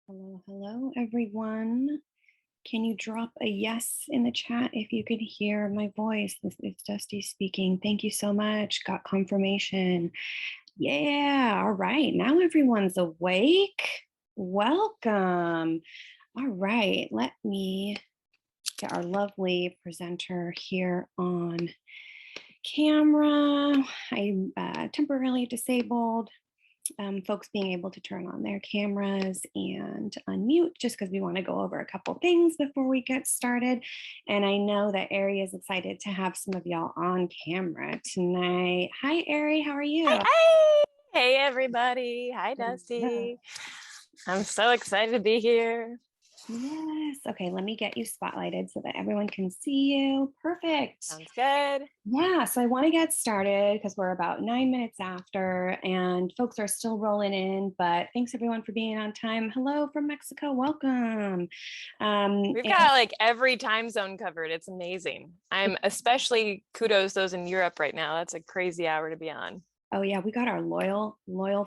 Hello, hello, everyone. Can you drop a yes in the chat if you can hear my voice? This is Dusty speaking. Thank you so much. Got confirmation. Yeah, all right. Now everyone's awake. Welcome. All right, let me get our lovely presenter here on camera. I'm temporarily disabled. Folks being able to turn on their cameras and unmute just because we want to go over a couple things before we get started. And I know that Eri is excited to have some of y'all on camera tonight. Hi, Eri, how are you? Hi. Hey, everybody. Hi, Dusty. I'm so excited to be here. Yes. Okay, let me get you spotlighted so that everyone can see you. Perfect. Sounds good. Yeah, so I want to get started because we're about 9 minutes after and folks are still rolling in, but thanks everyone for being on time. Hello from Mexico, welcome. We've got like every time zone covered. It's amazing. I'm especially kudos those in Europe right now. That's a crazy hour to be on. Oh yeah, we got our loyal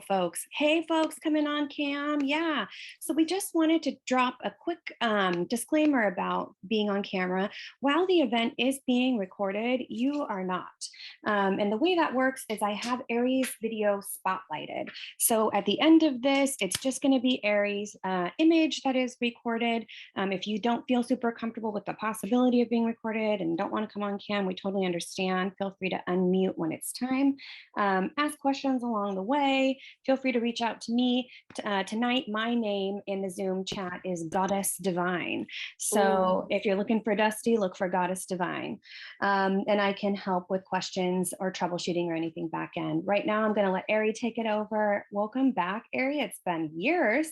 folks. Hey folks coming on cam. Yeah. So we just wanted to drop a quick disclaimer about being on camera. While the event is being recorded, you are not. And the way that works is I have Eri's video spotlighted. So at the end of this, it's just going to be Eri's image that is recorded. If you don't feel super comfortable with the possibility of being recorded and don't want to come on cam, we totally understand. Feel free to unmute when it's time. Ask questions along the way. Feel free to reach out to me. Tonight, my name in the Zoom chat is Goddess Divine. So if you're looking for Dusty, look for Goddess Divine. And I can help with questions or troubleshooting or anything back end. Right now, I'm going to let Eri take it over. Welcome back, Eri. It's been years.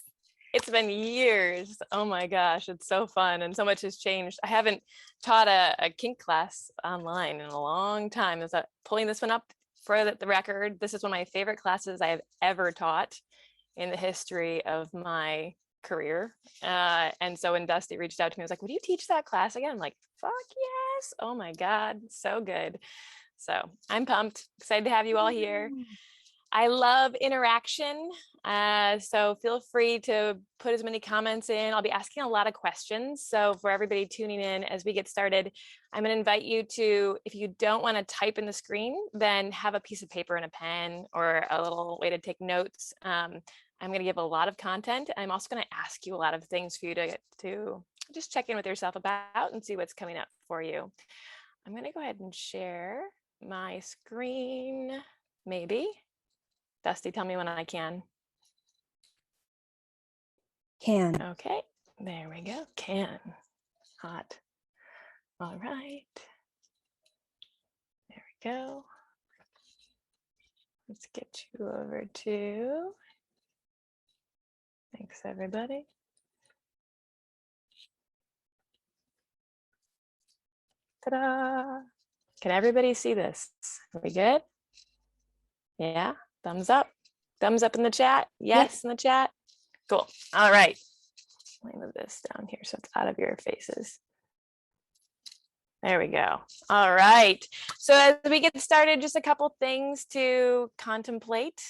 It's been years. Oh my gosh, it's so fun and so much has changed. I haven't taught a kink class online in a long time. Is that pulling this one up for the record? This is one of my favorite classes I have ever taught in the history of my career. And so when Dusty reached out to me, I was like, would you teach that class again? I'm like, fuck yes. Oh my God, so good. So I'm pumped, excited to have you all here. I love interaction. So feel free to put as many comments in. I'll be asking a lot of questions. So for everybody tuning in as we get started, I'm going to invite you to, if you don't want to type in the screen, then have a piece of paper and a pen or a little way to take notes. I'm going to give a lot of content. I'm also going to ask you a lot of things for you to just check in with yourself about and see what's coming up for you. I'm going to go ahead and share my screen, maybe. Dusty, tell me when I can. Can. Okay, there we go. Can. Hot. All right. There we go. Let's get you over to. Thanks, everybody. Ta-da! Can everybody see this? Are we good? Yeah, thumbs up. Thumbs up in the chat. Yes, in the chat. Cool. All right. Let me move this down here so it's out of your faces. There we go. All right. So as we get started, just a couple things to contemplate.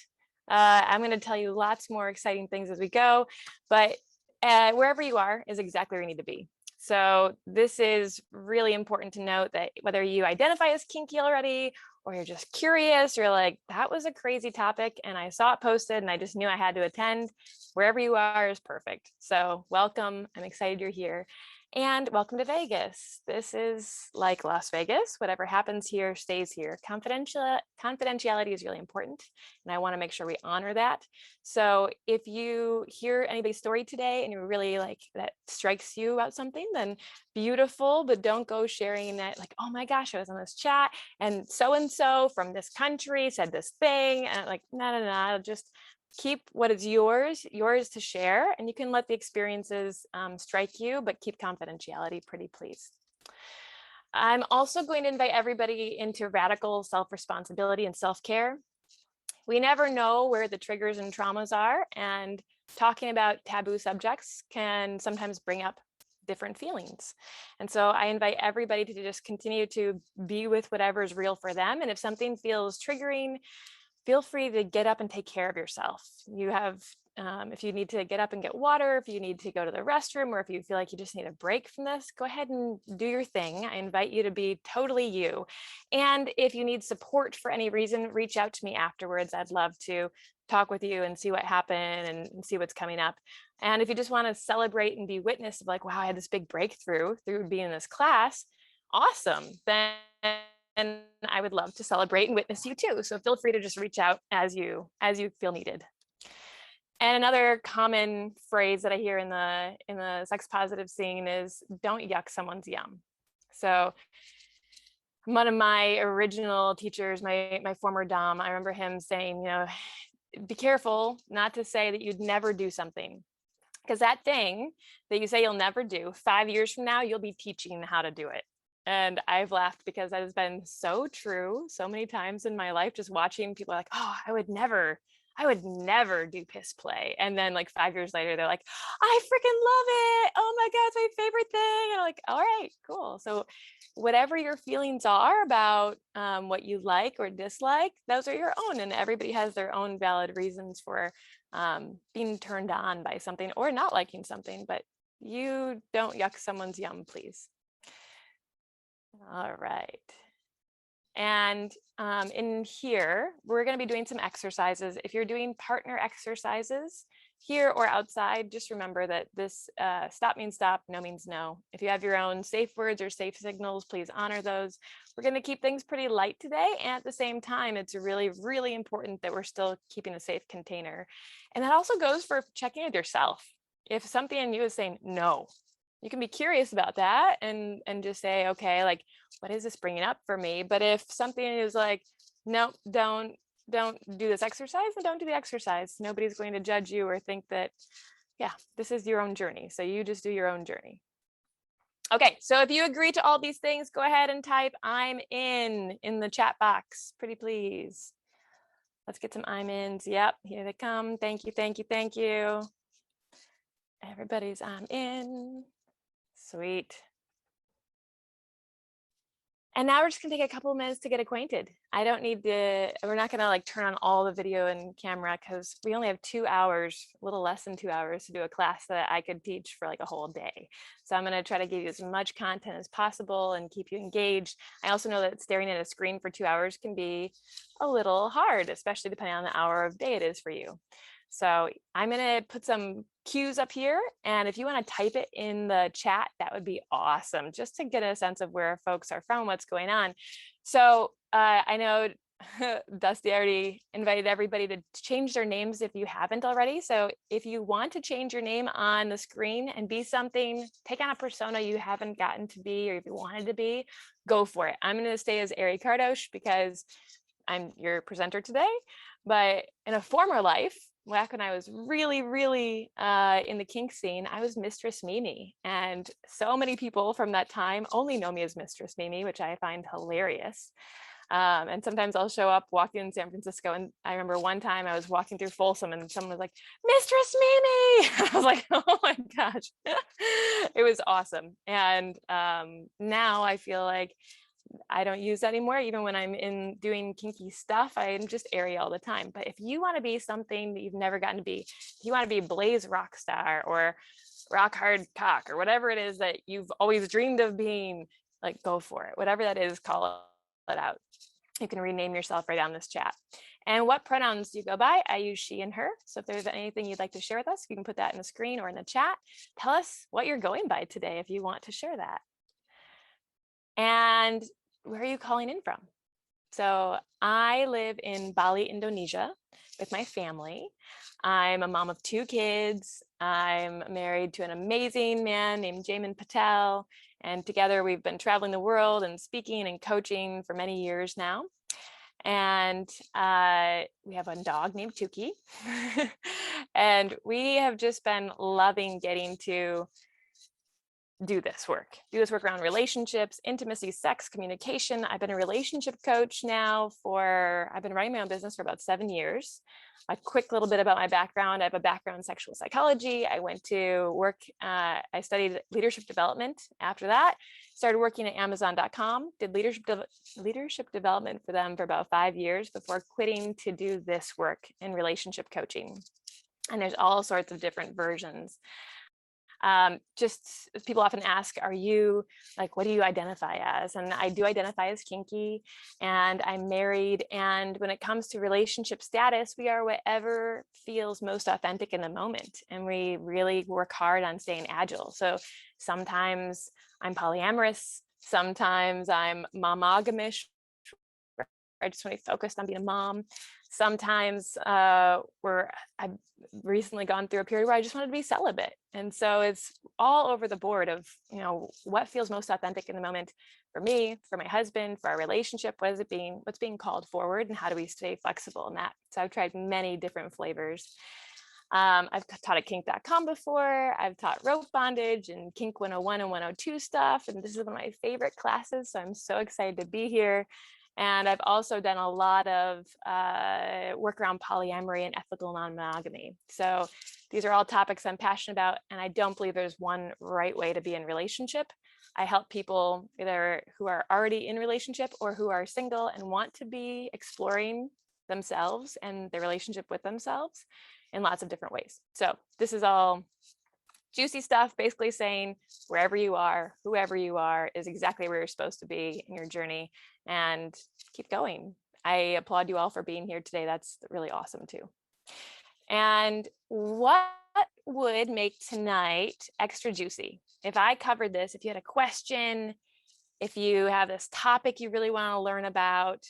I'm going to tell you lots more exciting things as we go, but wherever you are is exactly where you need to be. So this is really important to note that whether you identify as kinky already, or you're just curious, you're like, that was a crazy topic and I saw it posted and I just knew I had to attend, wherever you are is perfect. So welcome. I'm excited you're here. And welcome to Vegas. This is like Las Vegas. Whatever happens here stays here. Confidentiality is really important, and I want to make sure we honor that. So if you hear anybody's story today and you really like that strikes you about something, then beautiful, but don't go sharing that like, oh my gosh, I was on this chat and so from this country said this thing. And like, no, just keep what is yours to share, and you can let the experiences strike you, but keep confidentiality pretty, please. I'm also going to invite everybody into radical self-responsibility and self-care. We never know where the triggers and traumas are, and talking about taboo subjects can sometimes bring up different feelings. And so I invite everybody to just continue to be with whatever is real for them. And if something feels triggering, feel free to get up and take care of yourself. You have, if you need to get up and get water, if you need to go to the restroom, or if you feel like you just need a break from this, go ahead and do your thing. I invite you to be totally you. And if you need support for any reason, reach out to me afterwards. I'd love to talk with you and see what happened and see what's coming up. And if you just want to celebrate and be witness of like, wow, I had this big breakthrough through being in this class, awesome. Then I would love to celebrate and witness you too. So feel free to just reach out as you feel needed. And another common phrase that I hear in the sex positive scene is don't yuck someone's yum. So one of my original teachers, my former dom, I remember him saying, you know, be careful not to say that you'd never do something, because that thing that you say you'll never do, 5 years from now, you'll be teaching how to do it. And I've laughed because that has been so true so many times in my life, just watching people like, oh, I would never do piss play. And then like 5 years later, they're like, I freaking love it. Oh my God, it's my favorite thing. And I'm like, all right, cool. So whatever your feelings are about what you like or dislike, those are your own. And everybody has their own valid reasons for being turned on by something or not liking something, but you don't yuck someone's yum, please. All right. And in here, we're going to be doing some exercises. If you're doing partner exercises here or outside, just remember that this stop means stop, no means no. If you have your own safe words or safe signals, please honor those. We're going to keep things pretty light today. And at the same time, it's really, really important that we're still keeping a safe container. And that also goes for checking with yourself. If something in you is saying no, you can be curious about that and just say, okay, like, what is this bringing up for me? But if something is like, no, don't do this exercise, then don't do the exercise. Nobody's going to judge you or think that, yeah, this is your own journey. So you just do your own journey. Okay, so if you agree to all these things, go ahead and type I'm in the chat box, pretty please. Let's get some I'm ins. Yep, here they come. Thank you, thank you, thank you. Everybody's I'm in. Sweet. And now we're just gonna take a couple of minutes to get acquainted. I don't need to, we're not gonna like turn on all the video and camera because we only have 2 hours, a little less than 2 hours to do a class that I could teach for like a whole day. So I'm gonna try to give you as much content as possible and keep you engaged. I also know that staring at a screen for 2 hours can be a little hard, especially depending on the hour of day it is for you. So I'm going to put some cues up here. And if you want to type it in the chat, that would be awesome, just to get a sense of where folks are from, what's going on. So I know Dusty already invited everybody to change their names if you haven't already. So if you want to change your name on the screen and be something, take on a persona you haven't gotten to be, or if you wanted to be, go for it. I'm going to stay as Eri Kardos because I'm your presenter today. But in a former life, back when I was really, really in the kink scene, I was Mistress Mimi. And so many people from that time only know me as Mistress Mimi, which I find hilarious. And sometimes I'll show up walking in San Francisco. And I remember one time I was walking through Folsom and someone was like, Mistress Mimi. I was like, oh my gosh, it was awesome. And now I feel like I don't use that anymore. Even when I'm in doing kinky stuff, I'm just Eri all the time. But if you want to be something that you've never gotten to be, if you want to be Blaze Rockstar or Rock Hard Cock or whatever it is that you've always dreamed of being, like, go for it. Whatever that is, call it out. You can rename yourself right on this chat. And what pronouns do you go by? I use she and her. So if there's anything you'd like to share with us, you can put that in the screen or in the chat. Tell us what you're going by today if you want to share that. And where are you calling in from? So I live in Bali, Indonesia with my family. I'm a mom of 2 kids. I'm married to an amazing man named Jamin Patel. And together we've been traveling the world and speaking and coaching for many years now. And we have a dog named Tuki. And we have just been loving getting to do this work around relationships, intimacy, sex, communication. I've been a relationship coach now I've been running my own business for about 7 years. A quick little bit about my background. I have a background in sexual psychology. I went to work, I studied leadership development. After that, started working at Amazon.com, did leadership development for them for about 5 years before quitting to do this work in relationship coaching. And there's all sorts of different versions. Just people often ask, are you like, what do you identify as? And I do identify as kinky, and I'm married. And when it comes to relationship status, we are whatever feels most authentic in the moment. And we really work hard on staying agile. So sometimes I'm polyamorous, sometimes I'm momogamish. I just want to be focused on being a mom. Sometimes I've recently gone through a period where I just wanted to be celibate. And so it's all over the board of, what feels most authentic in the moment for me, for my husband, for our relationship. What's being called forward, and how do we stay flexible in that? So I've tried many different flavors. I've taught at kink.com before. I've taught rope bondage and kink 101 and 102 stuff. And this is one of my favorite classes. So I'm so excited to be here. And I've also done a lot of work around polyamory and ethical non-monogamy. So these are all topics I'm passionate about, and I don't believe there's one right way to be in relationship. I help people either who are already in relationship or who are single and want to be exploring themselves and their relationship with themselves in lots of different ways. So this is all juicy stuff, basically saying wherever you are, whoever you are, is exactly where you're supposed to be in your journey, and keep going. I applaud you all for being here today. That's really awesome too. And what would make tonight extra juicy? If I covered this, if you had a question, if you have this topic you really want to learn about,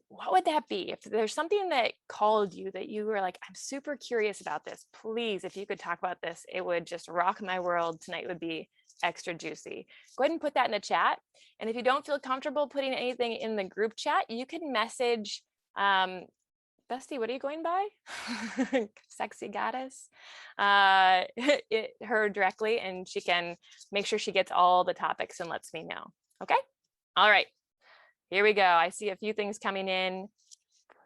what would that be? If there's something that called you that you were like, I'm super curious about this, please, if you could talk about this, it would just rock my world. Tonight would be extra juicy. Go ahead and put that in the chat. And if you don't feel comfortable putting anything in the group chat, you can message Bestie, what are you going by? Sexy goddess. Her directly, and she can make sure she gets all the topics and lets me know. Okay. All right. Here we go. I see a few things coming in.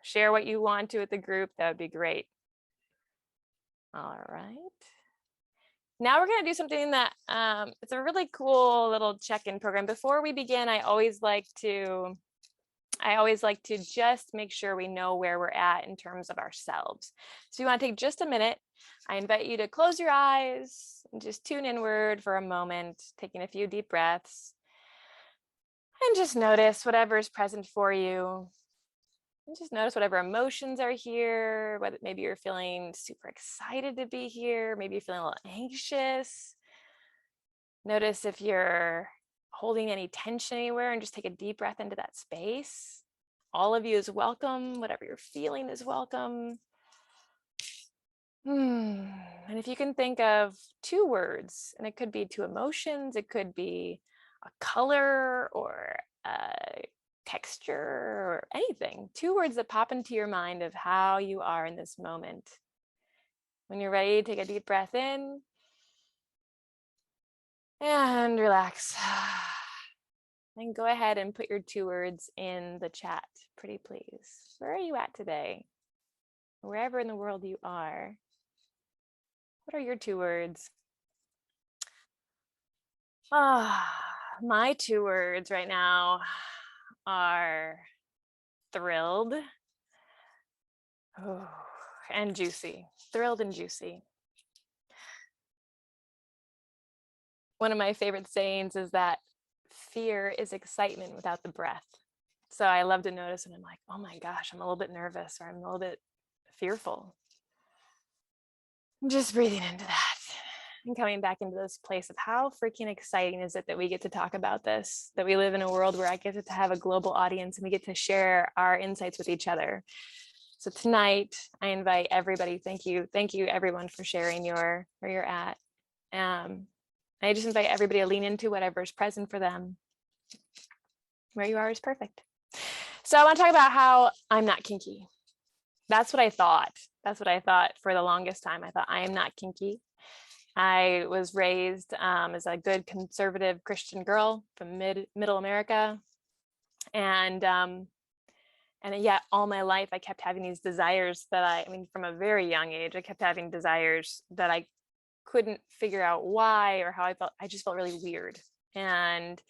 Share what you want to with the group. That would be great. All right. Now we're going to do something that it's a really cool little check-in program. Before we begin, I always like to just make sure we know where we're at in terms of ourselves. So you want to take just a minute. I invite you to close your eyes and just tune inward for a moment, taking a few deep breaths. And just notice whatever is present for you. And just notice whatever emotions are here, whether maybe you're feeling super excited to be here, maybe you're feeling a little anxious. Notice if you're holding any tension anywhere, and just take a deep breath into that space. All of you is welcome. Whatever you're feeling is welcome. And if you can think of 2 words, and it could be 2 emotions, it could be a color or a texture or anything, 2 words that pop into your mind of how you are in this moment. When you're ready, take a deep breath in and relax. And go ahead and put your 2 words in the chat, pretty please. Where are you at today? Wherever in the world you are, what are your 2 words? My 2 words right now are thrilled and juicy. Thrilled and juicy. One of my favorite sayings is that fear is excitement without the breath. So I love to notice when I'm like, oh my gosh, I'm a little bit nervous, or I'm a little bit fearful. Just breathing into that and coming back into this place of how freaking exciting is it that we get to talk about this, that we live in a world where I get to have a global audience and we get to share our insights with each other. So tonight I invite everybody, thank you everyone for sharing where you're at. I just invite everybody to lean into whatever's present for them. Where you are is perfect. So I want to talk about how I'm not kinky. That's what I thought. That's what I thought for the longest time. I thought I am not kinky. I was raised as a good conservative Christian girl from middle America. And yet all my life I kept having these desires that I mean, from a very young age, I kept having desires that I couldn't figure out why or how I felt. I just felt really weird. And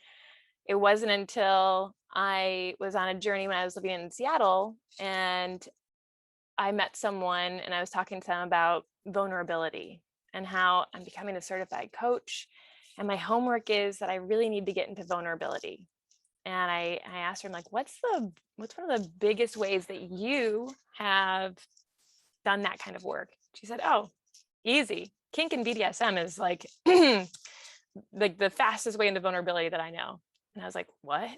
it wasn't until I was on a journey when I was living in Seattle and I met someone and I was talking to them about vulnerability and how I'm becoming a certified coach. And my homework is that I really need to get into vulnerability. And I asked her, I'm like, what's one of the biggest ways that you have done that kind of work? She said, oh, easy. Kink and BDSM is like the fastest way into vulnerability that I know. And I was like, what?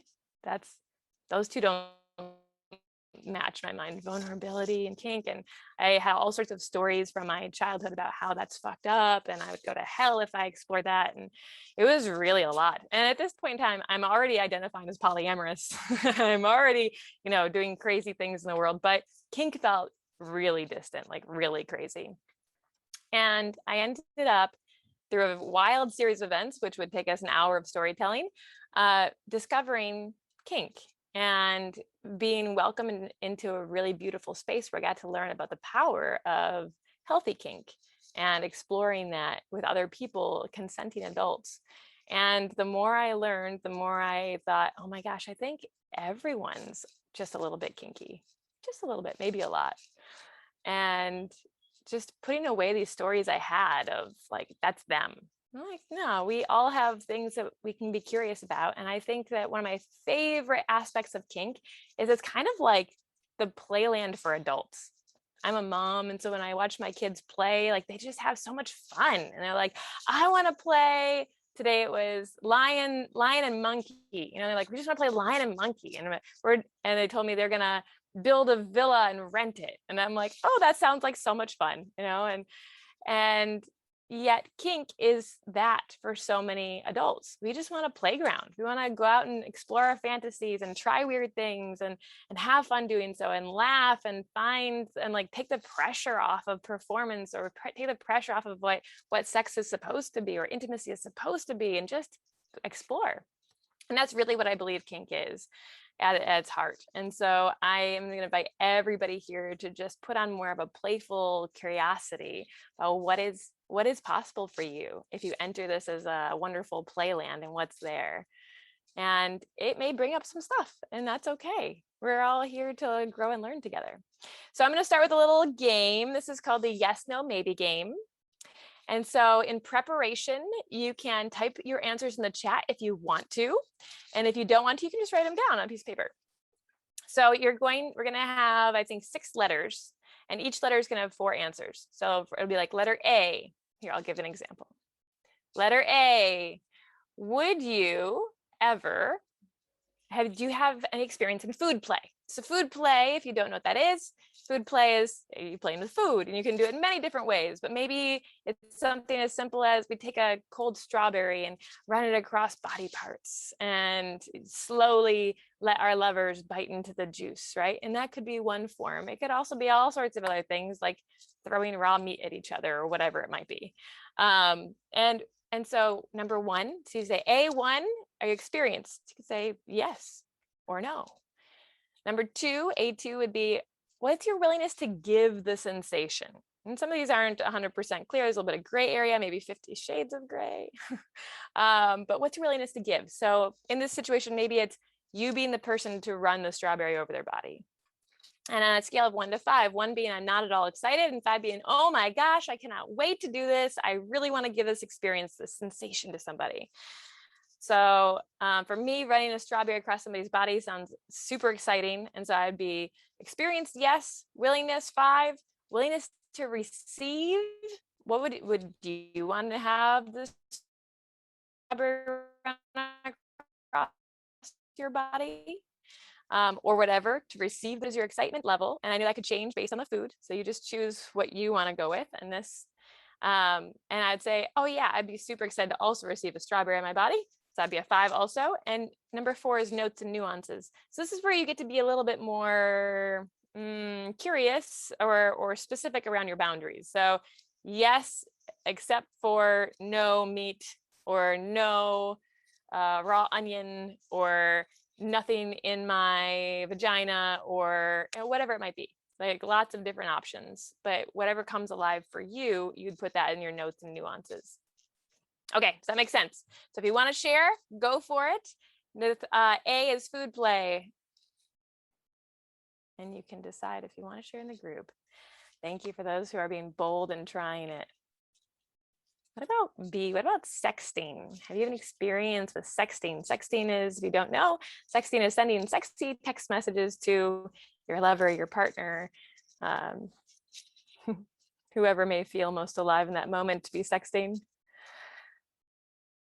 Those two don't match my mind, vulnerability and kink. And I had all sorts of stories from my childhood about how that's fucked up and I would go to hell if I explored that. And it was really a lot. And at this point in time, I'm already identifying as polyamorous. I'm already, doing crazy things in the world, but kink felt really distant, like really crazy. And I ended up through a wild series of events, which would take us an hour of storytelling, discovering kink and being welcomed into a really beautiful space where I got to learn about the power of healthy kink and exploring that with other people, consenting adults. And the more I learned, the more I thought, oh my gosh, I think everyone's just a little bit kinky, just a little bit, maybe a lot. And just putting away these stories I had of like, that's them. I'm like, no, we all have things that we can be curious about. And I think that one of my favorite aspects of kink is it's kind of like the playland for adults. I'm a mom. And so when I watch my kids play, like they just have so much fun. And they're like, I want to play. Today it was lion and monkey. They're like, we just want to play lion and monkey. And they told me they're going to build a villa and rent it. And I'm like, oh, that sounds like so much fun, and yet kink is that for so many adults. We just want a playground. We want to go out and explore our fantasies and try weird things and have fun doing so and laugh and find and like take the pressure off of performance or take the pressure off of what sex is supposed to be or intimacy is supposed to be and just explore. And that's really what I believe kink is at its heart. And so I am going to invite everybody here to just put on more of a playful curiosity about what is possible for you if you enter this as a wonderful playland and what's there. And it may bring up some stuff, and that's okay. We're all here to grow and learn together. So I'm going to start with a little game. This is called the yes, no, maybe game. And so in preparation, you can type your answers in the chat if you want to. And if you don't want to, you can just write them down on a piece of paper. So we're going to have, I think, 6 letters, and each letter is going to have 4 answers. So it'll be like letter A. Here, I'll give an example. Letter A, would you ever do you have any experience in food play? So food play, if you don't know what that is, food play is you playing with food, and you can do it in many different ways, but maybe it's something as simple as we take a cold strawberry and run it across body parts and slowly let our lovers bite into the juice, right? And that could be one form. It could also be all sorts of other things like throwing raw meat at each other or whatever it might be. And so number 1, so you say A1, are you experienced? You can say yes or no. Number 2, A2 would be, what's your willingness to give the sensation? And some of these aren't 100% clear. There's a little bit of gray area, maybe 50 shades of gray. But what's your willingness to give? So in this situation, maybe it's you being the person to run the strawberry over their body. And on a scale of 1 to 5, 1 being I'm not at all excited, and 5 being, oh my gosh, I cannot wait to do this. I really want to give this experience, this sensation to somebody. So for me, running a strawberry across somebody's body sounds super exciting. And so I'd be experienced, yes. Willingness, 5. Willingness to receive. What would you want to have this strawberry run across your body? Or whatever, to receive is your excitement level. And I knew that could change based on the food. So you just choose what you want to go with. And and I'd say, oh yeah, I'd be super excited to also receive a strawberry in my body. So that'd be a 5 also. And number 4 is notes and nuances. So this is where you get to be a little bit more curious or specific around your boundaries. So yes, except for no meat or no raw onion or nothing in my vagina or whatever it might be. Like lots of different options, but whatever comes alive for you, you'd put that in your notes and nuances. Okay, does that make sense? So if you want to share, go for it. A is food play. And you can decide if you want to share in the group. Thank you for those who are being bold and trying it. What about B? What about sexting? Have you have an experience with sexting? Sexting is, if you don't know, sexting is sending sexy text messages to your lover, your partner, whoever may feel most alive in that moment to be sexting.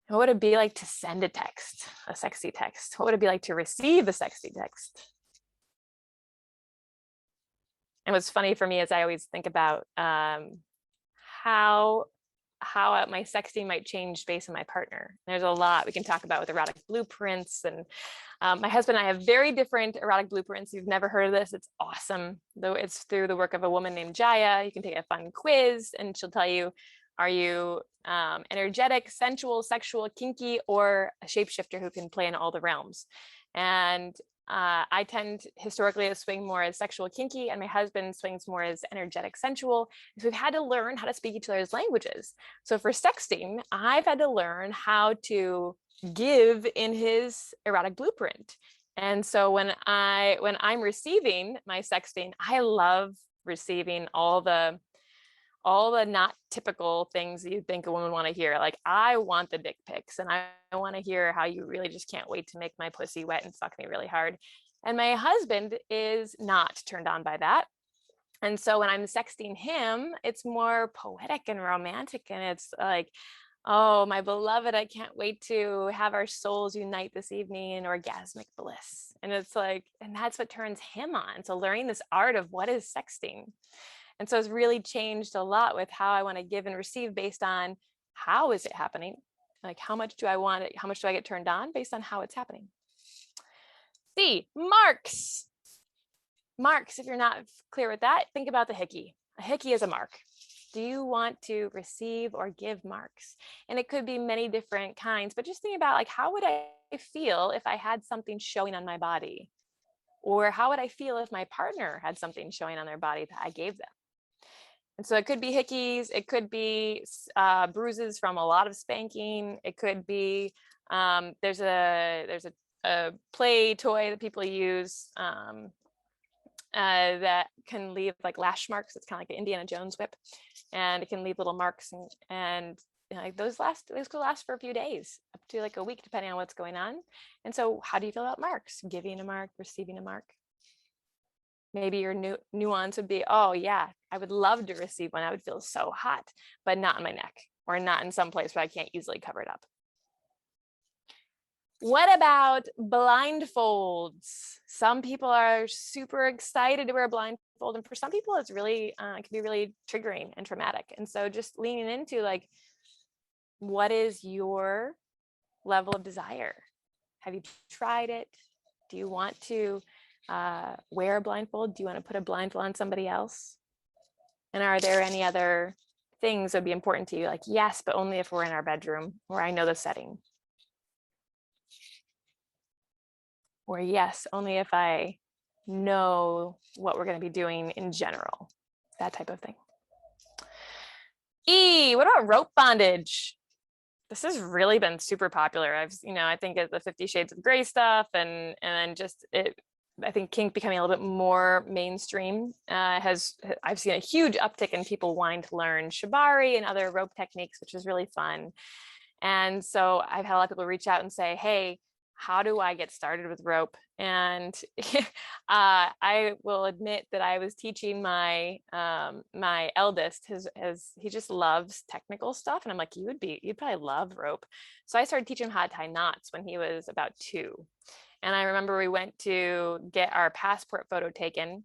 What would it be like to send a text, a sexy text? What would it be like to receive a sexy text? And what's funny for me is I always think about how my sexting might change based on my partner. There's a lot we can talk about with erotic blueprints, and my husband and I have very different erotic blueprints. If you've never heard of this, it's awesome. Though it's through the work of a woman named Jaya. You can take a fun quiz and she'll tell you, are you energetic, sensual, sexual, kinky, or a shapeshifter who can play in all the realms? And I tend historically to swing more as sexual, kinky, and my husband swings more as energetic, sensual. So we've had to learn how to speak each other's languages. So for sexting, I've had to learn how to give in his erotic blueprint. And so when I'm receiving my sexting, I love receiving all the not typical things that you think a woman want to hear. Like, I want the dick pics, and I want to hear how you really just can't wait to make my pussy wet and fuck me really hard. And my husband is not turned on by that. And so when I'm sexting him, it's more poetic and romantic. And it's like, oh, my beloved, I can't wait to have our souls unite this evening in orgasmic bliss. And it's like, and that's what turns him on. So learning this art of what is sexting. And so it's really changed a lot with how I want to give and receive based on how is it happening? Like, how much do I want it? How much do I get turned on based on how it's happening? C, marks. Marks, if you're not clear with that, think about the hickey. A hickey is a mark. Do you want to receive or give marks? And it could be many different kinds, but just think about, like, how would I feel if I had something showing on my body? Or how would I feel if my partner had something showing on their body that I gave them? And so it could be hickeys, it could be bruises from a lot of spanking. It could be, there's a play toy that people use that can leave like lash marks. It's kind of like the Indiana Jones whip, and it can leave little marks, and you know, like those could last for a few days, up to like a week, depending on what's going on. And so how do you feel about marks? Giving a mark, receiving a mark? Maybe your nuance would be, oh yeah, I would love to receive one. I would feel so hot, but not in my neck or not in some place where I can't easily cover it up. What about blindfolds? Some people are super excited to wear a blindfold, and for some people it's really, it can be really triggering and traumatic. And so just leaning into, like, what is your level of desire? Have you tried it? Do you want to wear a blindfold? Do you want to put a blindfold on somebody else? And are there any other things that would be important to you? Like, yes, but only if we're in our bedroom or I know the setting. Or yes, only if I know what we're going to be doing in general. That type of thing. E, what about rope bondage? This has really been super popular. I think the 50 Shades of Grey stuff, and then just it. I think kink becoming a little bit more mainstream I've seen a huge uptick in people wanting to learn shibari and other rope techniques, which is really fun. And so I've had a lot of people reach out and say, hey, how do I get started with rope? And I will admit that I was teaching my my eldest, he just loves technical stuff, and I'm like, you'd probably love rope. So I started teaching him how to tie knots when he was about 2. And I remember we went to get our passport photo taken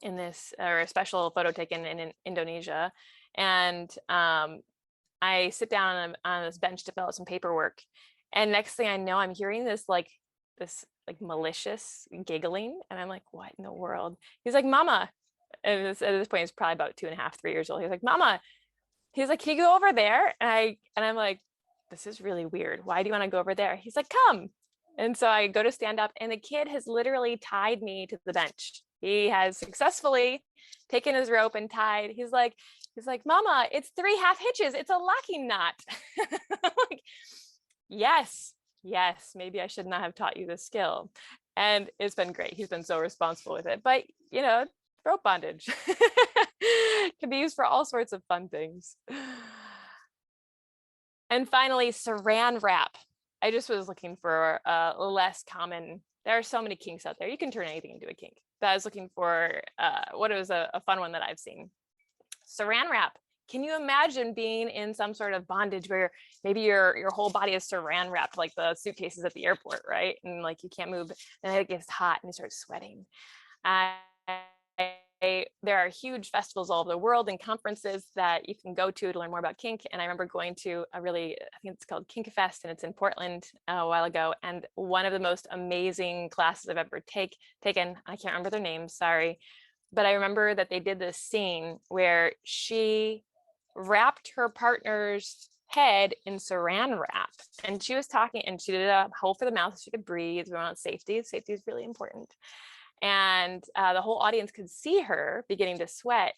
in this, or a special photo taken in Indonesia, and I sit down on this bench to fill out some paperwork. And next thing I know, I'm hearing this malicious giggling. And I'm like, what in the world? He's like, Mama. And at this point, he's probably about 2.5, 3 years old. He's like, Mama, he's like, can you go over there? And I'm like, this is really weird. Why do you want to go over there? He's like, come. And so I go to stand up, and the kid has literally tied me to the bench. He has successfully taken his rope and tied. He's like, Mama, it's 3 half hitches. It's a locking knot. I'm like, yes, maybe I should not have taught you this skill. And it's been great. He's been so responsible with it. But, rope bondage can be used for all sorts of fun things. And finally, saran wrap. I just was looking for a less common. There are so many kinks out there. You can turn anything into a kink. But I was looking for what was a fun one that I've seen. Saran wrap. Can you imagine being in some sort of bondage where maybe your whole body is saran wrapped, like the suitcases at the airport, right? And like you can't move, and it gets hot and you start sweating. There are huge festivals all over the world and conferences that you can go to learn more about kink. And I remember going to I think it's called Kinky Fest, and it's in Portland a while ago. And one of the most amazing classes I've ever taken, I can't remember their names, sorry. But I remember that they did this scene where she wrapped her partner's head in saran wrap, and she was talking, and she did a hole for the mouth so she could breathe. We want safety. Safety is really important. And the whole audience could see her beginning to sweat.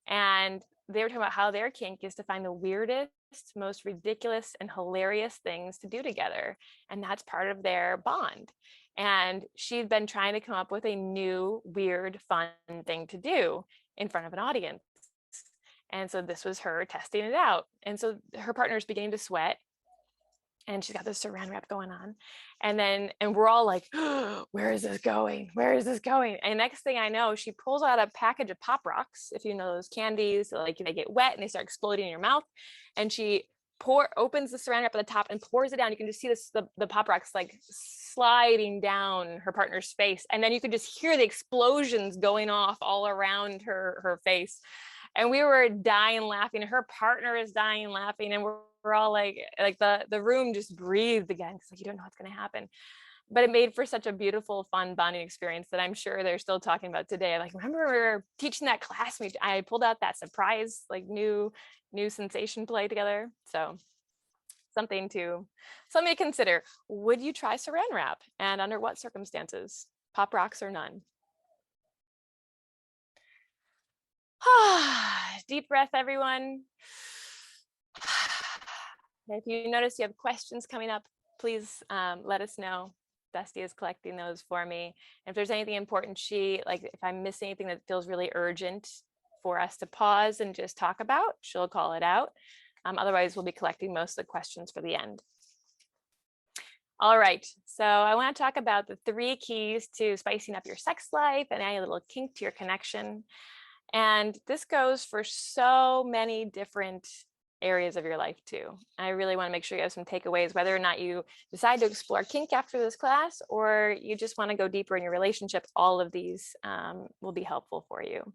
And they were talking about how their kink is to find the weirdest, most ridiculous and hilarious things to do together. And that's part of their bond. And she'd been trying to come up with a new, weird, fun thing to do in front of an audience. And so this was her testing it out. And so her partner's beginning to sweat, and she's got this saran wrap going on. And we're all like, oh, where is this going? Where is this going? And next thing I know, she pulls out a package of Pop Rocks. If you know those candies, like they get wet and they start exploding in your mouth. And she opens the saran wrap at the top and pours it down. You can just see the Pop Rocks like sliding down her partner's face. And then you could just hear the explosions going off all around her face. And we were dying laughing. Her partner is dying laughing. And we're all like the room just breathed again. It's like, you don't know what's going to happen. But it made for such a beautiful, fun bonding experience that I'm sure they're still talking about today. Like, remember we were teaching that class, I pulled out that surprise, like new sensation play together. So something to consider. Would you try saran wrap, and under what circumstances? Pop Rocks or none? Deep breath, everyone. If you notice you have questions coming up, please let us know. Dusty is collecting those for me. And if there's anything important, like if I'm missing anything that feels really urgent for us to pause and just talk about, she'll call it out. Otherwise, we'll be collecting most of the questions for the end. All right, so I want to talk about the 3 keys to spicing up your sex life and adding a little kink to your connection. And this goes for so many different areas of your life too. I really want to make sure you have some takeaways, whether or not you decide to explore kink after this class, or you just want to go deeper in your relationship. All of these will be helpful for you.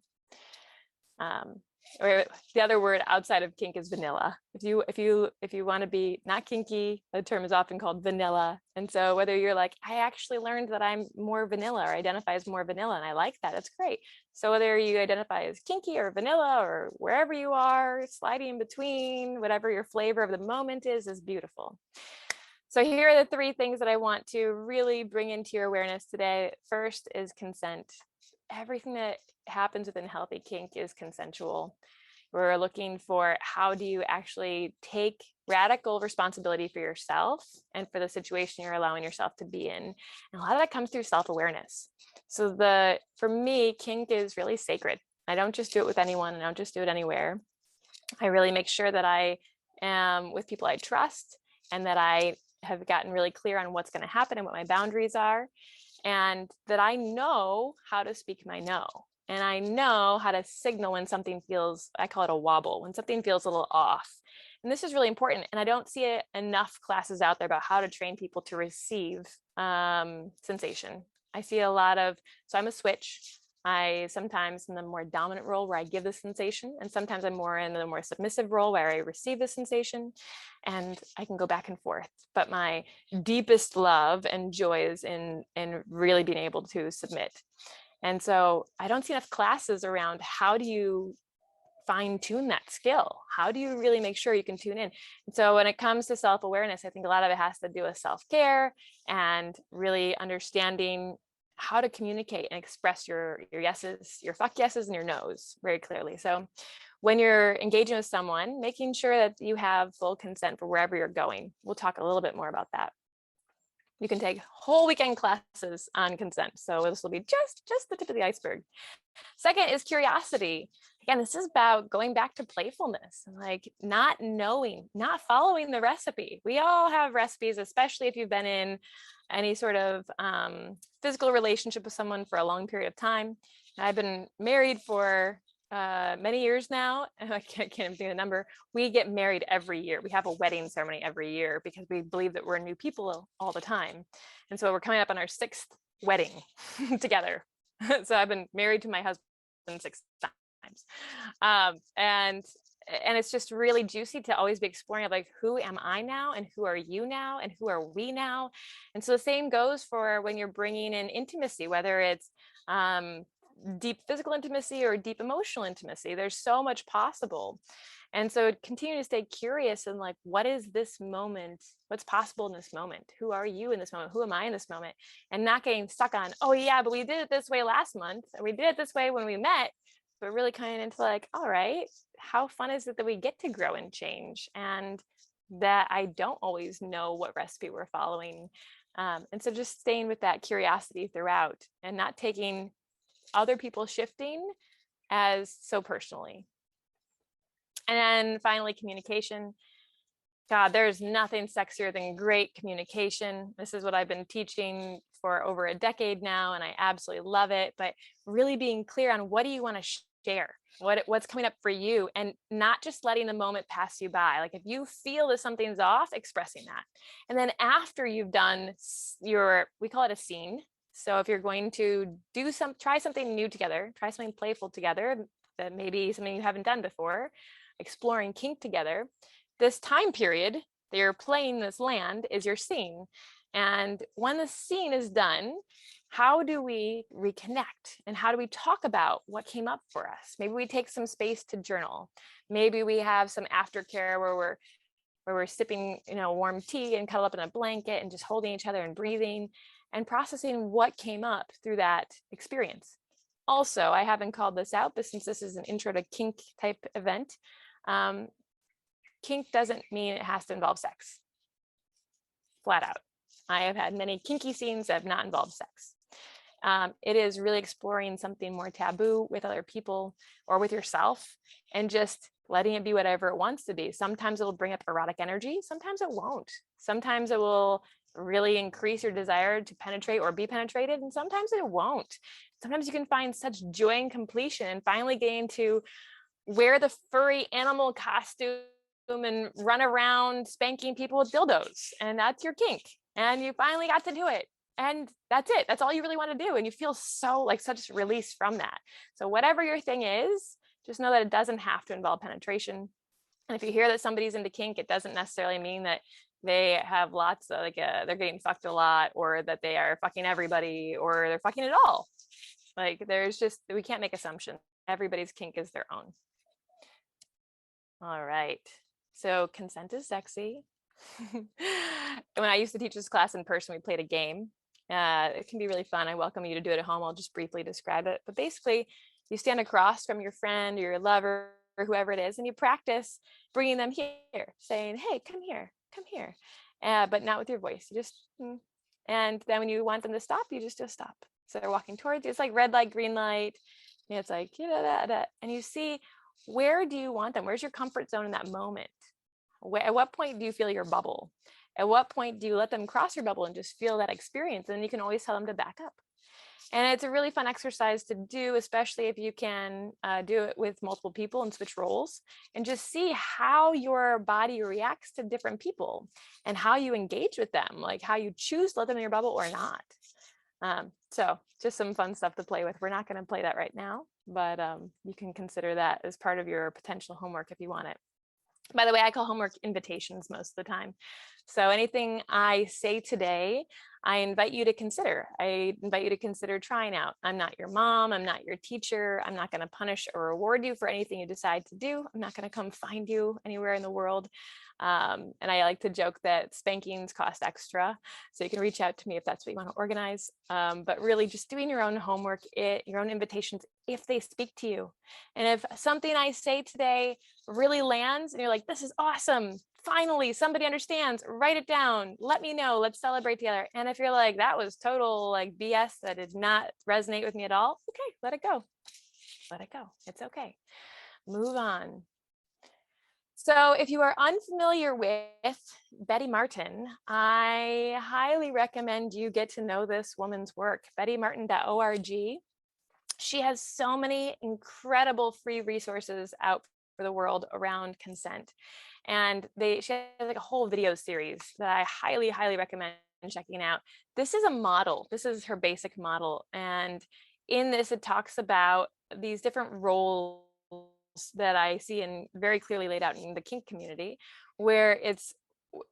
Or the other word outside of kink is vanilla. If you want to be not kinky, the term is often called vanilla. And so whether you're like, I actually learned that I'm more vanilla, or identify as more vanilla, and I like that, that's great. So whether you identify as kinky or vanilla, or wherever you are, sliding in between, whatever your flavor of the moment is beautiful. So here are the 3 things that I want to really bring into your awareness today. First is consent. Everything that happens within healthy kink is consensual. We're looking for, how do you actually take radical responsibility for yourself and for the situation you're allowing yourself to be in. And a lot of that comes through self-awareness. So for me, kink is really sacred. I don't just do it with anyone. I don't just do it anywhere. I really make sure that I am with people I trust, and that I have gotten really clear on what's going to happen and what my boundaries are, and that I know how to speak my no. And I know how to signal when something feels, I call it a wobble, when something feels a little off. And this is really important. And I don't see enough classes out there about how to train people to receive sensation. I see a lot of, so I'm a switch. I sometimes in the more dominant role where I give the sensation, and sometimes I'm more in the more submissive role where I receive the sensation, and I can go back and forth. But my deepest love and joy is in really being able to submit. And so I don't see enough classes around how do you fine tune that skill? How do you really make sure you can tune in? And so when it comes to self-awareness, I think a lot of it has to do with self-care and really understanding how to communicate and express your yeses, your fuck yeses and your nos very clearly. So when you're engaging with someone, making sure that you have full consent for wherever you're going. We'll talk a little bit more about that. You can take whole weekend classes on consent. So this will be just the tip of the iceberg. Second is curiosity. Again, this is about going back to playfulness and like not knowing, not following the recipe. We all have recipes, especially if you've been in any sort of physical relationship with someone for a long period of time. I've been married for many years now, and I can't even think of the number. We get married every year. We have a wedding ceremony every year because we believe that we're new people all the time. And so we're coming up on our 6th wedding together. So I've been married to my husband 6 times. And it's just really juicy to always be exploring of like, who am I now? And who are you now? And who are we now? And so the same goes for when you're bringing in intimacy, whether it's deep physical intimacy or deep emotional intimacy. There's so much possible. And so continue to stay curious and like, what is this moment? What's possible in this moment? Who are you in this moment? Who am I in this moment? And not getting stuck on, oh yeah, but we did it this way last month, and we did it this way when we met, but really kind of into like, all right, how fun is it that we get to grow and change? And that I don't always know what recipe we're following. And so just staying with that curiosity throughout and not taking other people shifting as so personally. And then finally, communication. God, there's nothing sexier than great communication. This is what I've been teaching for over a decade now, and I absolutely love it. But really being clear on what do you want to share? What's coming up for you, and not just letting the moment pass you by. Like if you feel that something's off, expressing that. And then after you've done we call it a scene. So if you're going to try something new together, try something playful together, that maybe something you haven't done before, exploring kink together, this time period that you're playing this land is your scene. And when the scene is done, how do we reconnect? And how do we talk about what came up for us? Maybe we take some space to journal. Maybe we have some aftercare where we're sipping, warm tea and cuddle up in a blanket and just holding each other and breathing and processing what came up through that experience. Also, I haven't called this out, but since this is an intro to kink type event, kink doesn't mean it has to involve sex. Flat out. I have had many kinky scenes that have not involved sex. It is really exploring something more taboo with other people or with yourself and just letting it be whatever it wants to be. Sometimes it'll bring up erotic energy. Sometimes it won't. Sometimes it will really increase your desire to penetrate or be penetrated. And sometimes it won't. Sometimes you can find such joy and completion and finally getting to wear the furry animal costume and run around spanking people with dildos. And that's your kink. And you finally got to do it. And that's it. That's all you really want to do. And you feel so like such release from that. So whatever your thing is, just know that it doesn't have to involve penetration. And if you hear that somebody's into kink, it doesn't necessarily mean that they have lots of they're getting fucked a lot, or that they are fucking everybody, or they're fucking it all. Like we can't make assumptions. Everybody's kink is their own. All right. So consent is sexy. When I used to teach this class in person, we played a game. It can be really fun. I welcome you to do it at home. I'll just briefly describe it. But basically, you stand across from your friend or your lover or whoever it is, and you practice bringing them here, saying, hey, come here, but not with your voice. You just, and then when you want them to stop, you just stop. So they're walking towards you. It's like red light, green light. And it's like, and you see, where do you want them? Where's your comfort zone in that moment? At what point do you feel your bubble? At what point do you let them cross your bubble and just feel that experience? And then you can always tell them to back up. And it's a really fun exercise to do, especially if you can do it with multiple people and switch roles and just see how your body reacts to different people and how you engage with them, like how you choose to let them in your bubble or not. So just some fun stuff to play with. We're not going to play that right now, but you can consider that as part of your potential homework if you want it. By the way, I call homework invitations most of the time. So anything I say today, I invite you to consider. I invite you to consider trying out. I'm not your mom. I'm not your teacher. I'm not going to punish or reward you for anything you decide to do. I'm not going to come find you anywhere in the world. And I like to joke that spankings cost extra. So you can reach out to me if that's what you want to organize. But really just doing your own homework, your own invitations, if they speak to you. And if something I say today really lands and you're like, this is awesome, finally somebody understands, write it down, let me know, let's celebrate together. And if you're like, that was total like BS, that did not resonate with me at all, okay, let it go. Let it go. It's okay. Move on. So if you are unfamiliar with Betty Martin, I highly recommend you get to know this woman's work, bettymartin.org. She has so many incredible free resources out for the world around consent. And she has like a whole video series that I highly, highly recommend checking out. This is a model. This is her basic model. And in this, it talks about these different roles that I see and very clearly laid out in the kink community, where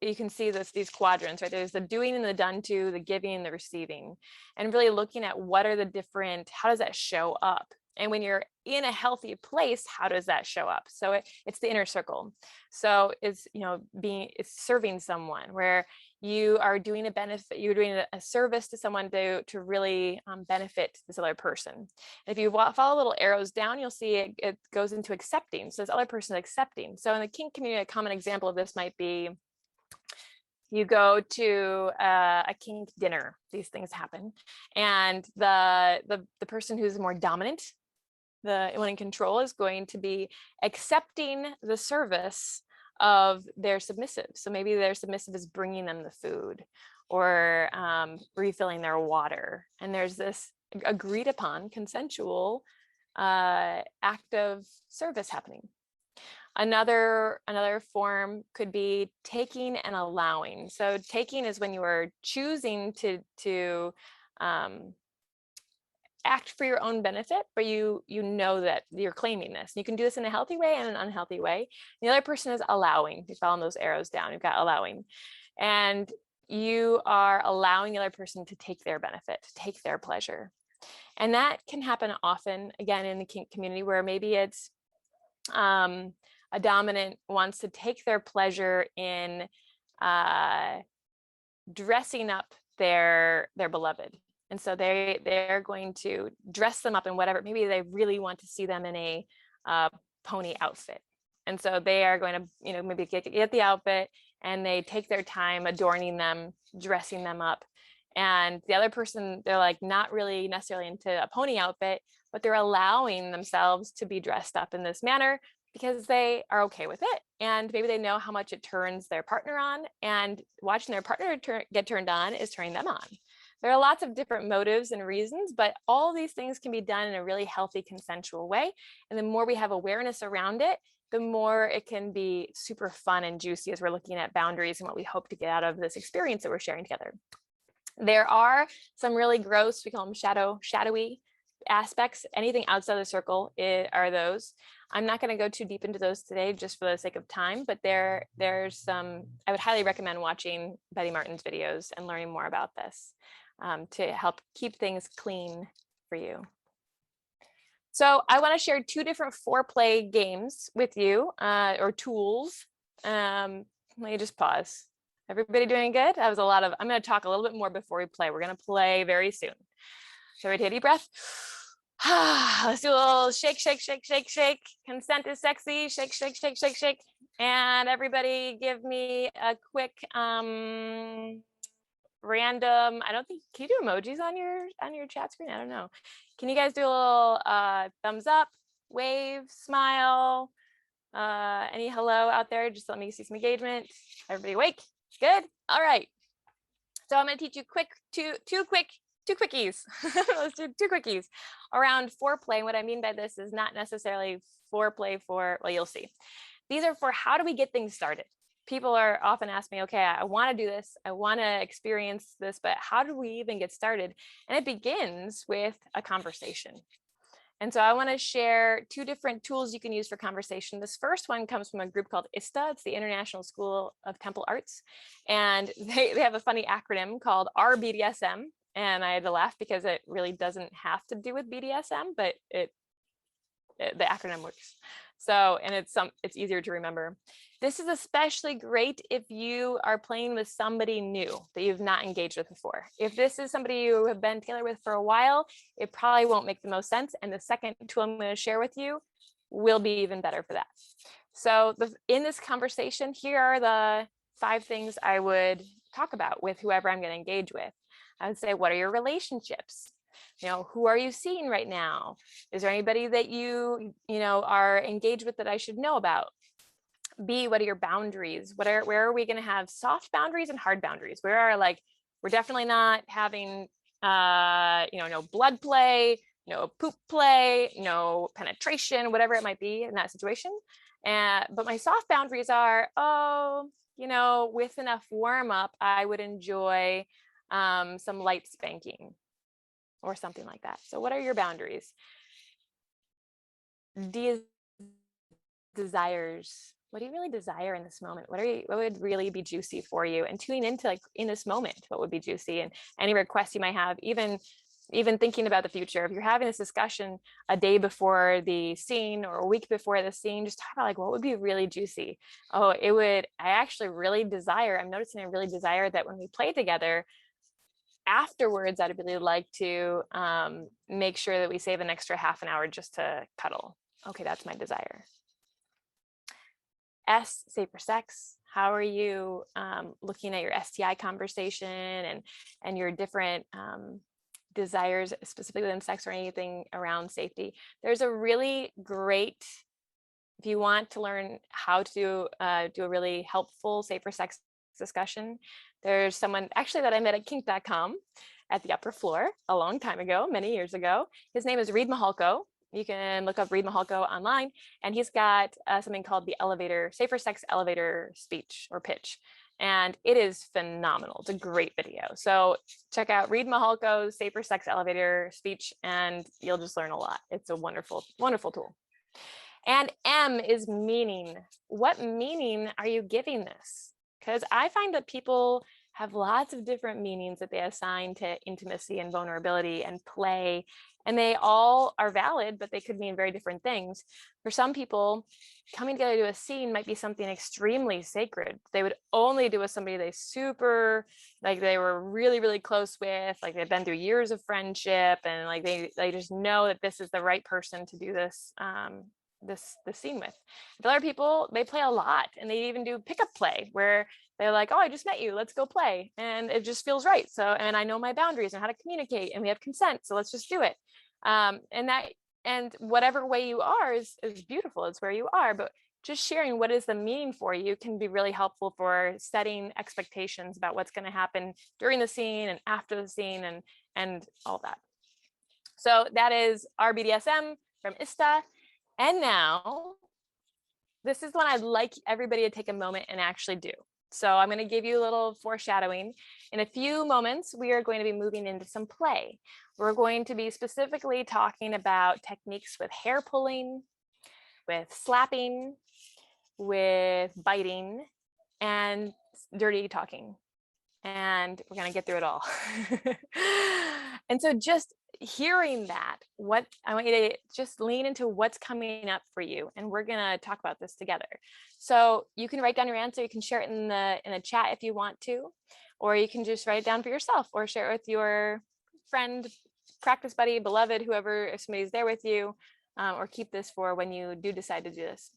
you can see these quadrants, right? There's the doing and the done to, the giving and the receiving, and really looking at what are the different, how does that show up? And when you're in a healthy place, how does that show up? So it's the inner circle. So it's, it's serving someone where you are doing a benefit, you're doing a service to someone to really benefit this other person. And if you follow little arrows down, you'll see it goes into accepting. So this other person is accepting. So in the kink community, a common example of this might be, you go to a kink dinner, these things happen. And the person who's more dominant, the one in control, is going to be accepting the service of their submissive. So maybe their submissive is bringing them the food or refilling their water. And there's this agreed upon consensual act of service happening. Another form could be taking and allowing. So taking is when you are choosing to act for your own benefit, but you know that you're claiming this. You can do this in a healthy way and an unhealthy way. The other person is allowing. You follow those arrows down, you've got allowing. And you are allowing the other person to take their benefit, to take their pleasure. And that can happen often, again, in the kink community, where maybe it's a dominant wants to take their pleasure in dressing up their beloved. And so they're going to dress them up in whatever, maybe they really want to see them in a pony outfit. And so they are going to, maybe get the outfit, and they take their time adorning them, dressing them up. And the other person, they're like not really necessarily into a pony outfit, but they're allowing themselves to be dressed up in this manner because they are okay with it. And maybe they know how much it turns their partner on, and watching their partner get turned on is turning them on. There are lots of different motives and reasons, but all these things can be done in a really healthy, consensual way. And the more we have awareness around it, the more it can be super fun and juicy as we're looking at boundaries and what we hope to get out of this experience that we're sharing together. There are some really gross, we call them shadowy aspects. Anything outside the circle are those. I'm not going to go too deep into those today just for the sake of time, but there's some, I would highly recommend watching Betty Martin's videos and learning more about this to help keep things clean for you. So I want to share two different foreplay games with you, or tools. Let me just pause. Everybody doing good? That was a lot of, I'm going to talk a little bit more before we play. We're going to play very soon. So everybody take a deep breath. Let's do a little shake, shake, shake, shake, shake. Consent is sexy. Shake, shake, shake, shake, shake. And everybody give me a quick random, I don't think, can you do emojis on your chat screen? I don't know. Can you guys do a little thumbs up, wave, smile, any hello out there? Just let me see some engagement. Everybody awake? Good. All right. So I'm going to teach you two quickies. Let's do two quickies around foreplay. And what I mean by this is not necessarily foreplay for, well, you'll see. These are for how do we get things started? People are often asking me, okay, I want to do this. I want to experience this, but how do we even get started? And it begins with a conversation. And so I want to share 2 different tools you can use for conversation. This first one comes from a group called ISTA. It's the International School of Temple Arts. And they have a funny acronym called RBDSM. And I had to laugh because it really doesn't have to do with BDSM, but the acronym works. So, and it's easier to remember. This is especially great if you are playing with somebody new that you've not engaged with before. If this is somebody you have been tailored with for a while, it probably won't make the most sense. And the second tool I'm going to share with you will be even better for that. So in this conversation, here are the 5 things I would talk about with whoever I'm going to engage with. I would say, what are your relationships? Who are you seeing right now? Is there anybody that you are engaged with that I should know about? B, what are your boundaries? Where are we going to have soft boundaries and hard boundaries? Where are we're definitely not having, no blood play, no poop play, no penetration, whatever it might be in that situation. But my soft boundaries are, with enough warm up, I would enjoy some light spanking or something like that. So what are your boundaries? D is desires. What do you really desire in this moment? What would really be juicy for you? And tuning into in this moment, what would be juicy, and any requests you might have, even thinking about the future. If you're having this discussion a day before the scene or a week before the scene, just talk about what would be really juicy. I actually really desire, I'm noticing I really desire that when we play together, afterwards, I'd really like to make sure that we save an extra half an hour just to cuddle. Okay, that's my desire. S, safer sex. How are you looking at your STI conversation and your different desires, specifically in sex or anything around safety? There's a really great, if you want to learn how to do a really helpful safer sex discussion, there's someone actually that I met at kink.com at the upper floor a long time ago, many years ago. His name is Reed Mahalko. You can look up Reed Mahalko online, and he's got something called the safer sex elevator speech or pitch. And it is phenomenal. It's a great video. So check out Reed Mahalko's safer sex elevator speech, and you'll just learn a lot. It's a wonderful, wonderful tool. And M is meaning. What meaning are you giving this? Because I find that people have lots of different meanings that they assign to intimacy and vulnerability and play, and they all are valid, but they could mean very different things. For some people, coming together to a scene might be something extremely sacred. They would only do with somebody they were really, really close with, they've been through years of friendship, and they just know that this is the right person to do this the scene with. But other people, they play a lot, and they even do pickup play where they're like, oh, I just met you, let's go play, and it just feels right. So, and I know my boundaries and how to communicate, and we have consent, so let's just do it. And whatever way you are is beautiful. It's where you are, but just sharing what is the meaning for you can be really helpful for setting expectations about what's going to happen during the scene and after the scene and all that. So that is RBDSM from ISTA. And now, this is one I'd like everybody to take a moment and actually do. So I'm going to give you a little foreshadowing. In a few moments, we are going to be moving into some play. We're going to be specifically talking about techniques with hair pulling, with slapping, with biting, and dirty talking. And we're going to get through it all. And so just hearing that, what I want you to just lean into what's coming up for you, and we're going to talk about this together. So you can write down your answer. You can share it in the chat if you want to, or you can just write it down for yourself, or share it with your friend, practice buddy, beloved, whoever, if somebody's there with you, or keep this for when you do decide to do this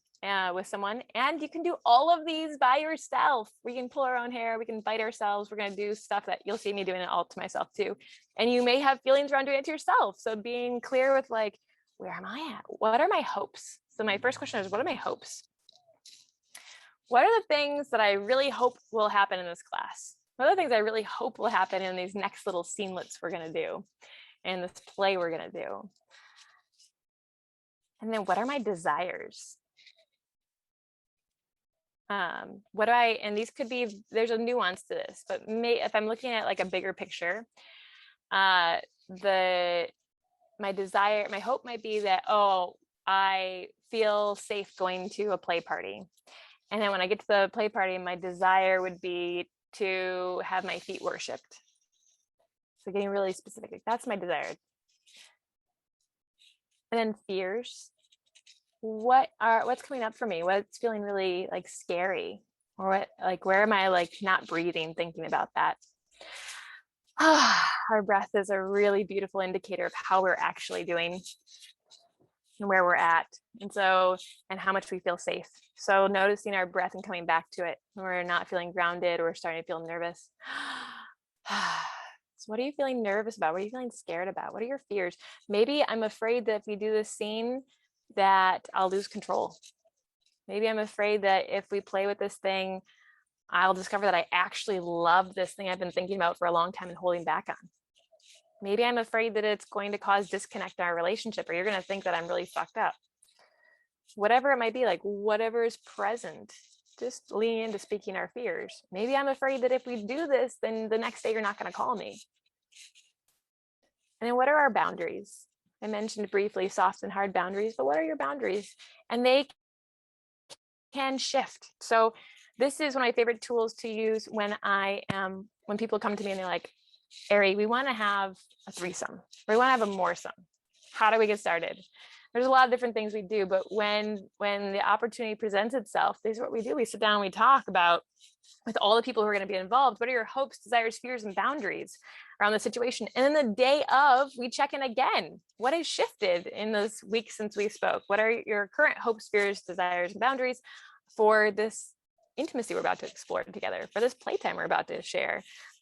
with someone. And you can do all of these by yourself. We can pull our own hair, we can bite ourselves, we're going to do stuff that you'll see me doing it all to myself too. And you may have feelings around doing it to yourself. So being clear with where am I at? What are my hopes? So my first question is, what are my hopes? What are the things that I really hope will happen in this class? What are the things I really hope will happen in these next little scenelets we're going to do, and this play we're going to do? And then what are my desires? And these could be, there's a nuance to this, but if I'm looking at a bigger picture, the my desire, my hope might be that, oh, I feel safe going to a play party. And then when I get to the play party, my desire would be to have my feet worshipped. So getting really specific, like, that's my desire. And then fears. What's coming up for me? What's feeling really like scary? Or what, like, where am I like not breathing, thinking about that? Our breath is a really beautiful indicator of how we're actually doing and where we're at. And how much we feel safe. So noticing our breath and coming back to it when we're not feeling grounded or starting to feel nervous. So what are you feeling nervous about? What are you feeling scared about? What are your fears? Maybe I'm afraid that if we do this scene that I'll lose control. Maybe I'm afraid that if we play with this thing, I'll discover that I actually love this thing I've been thinking about for a long time and holding back on. Maybe I'm afraid that it's going to cause disconnect in our relationship, or you're going to think that I'm really fucked up. Whatever it might be, like whatever is present, just lean into speaking our fears. Maybe I'm afraid that if we do this, then the next day you're not going to call me. And then what are our boundaries? I mentioned briefly soft and hard boundaries, but what are your boundaries? And they can shift. So this is one of my favorite tools to use when people come to me and they're like, Eri, we want to have a threesome, or we want to have a moresome. How do we get started? There's a lot of different things we do, but when the opportunity presents itself, this is what we do. We sit down and we talk about, with all the people who are going to be involved, what are your hopes, desires, fears, and boundaries around the situation? And then the day of, we check in again. What has shifted in those weeks since we spoke? What are your current hopes, fears, desires, and boundaries for this intimacy we're about to explore together, for this playtime we're about to share?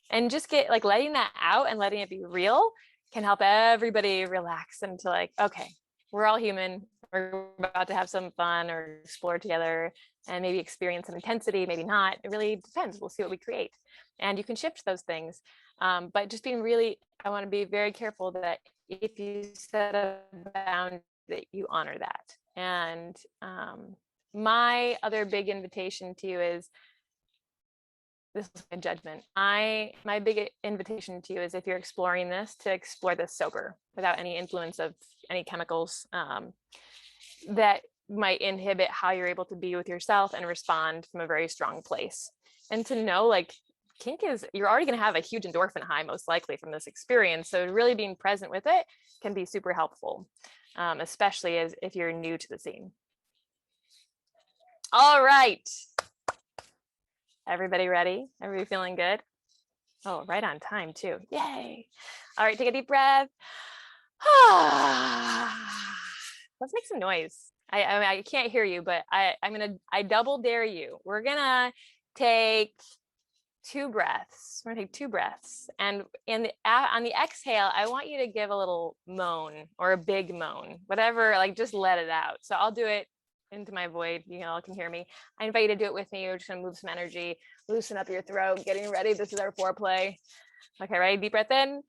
And just get like letting that out and letting it be real can help everybody relax into like, okay, we're all human. We're about to have some fun or explore together and maybe experience some intensity, maybe not. It really depends. We'll see what we create. And you can shift those things. But just being really, I want to be very careful that if you set a boundary, that you honor that. And my other big invitation to you is, this is my judgment. My big invitation to you is, if you're exploring this, to explore this sober, without any influence of any chemicals that might inhibit how you're able to be with yourself and respond from a very strong place. And to know, like, kink is, you're already going to have a huge endorphin high, most likely, from this experience. So really being present with it can be super helpful, especially as if you're new to the scene. All right. Everybody ready? Everybody feeling good? Oh, right on time too. Yay. All right, take a deep breath. Let's make some noise. I can't hear you, but I double dare you. We're gonna take 2 breaths. We're gonna take 2 breaths. And on the exhale, I want you to give a little moan, or a big moan, whatever, like just let it out. So I'll do it into my void, you all can hear me. I invite you to do it with me. You're just gonna move some energy, loosen up your throat, getting ready. This is our foreplay. Okay, ready? Deep breath in.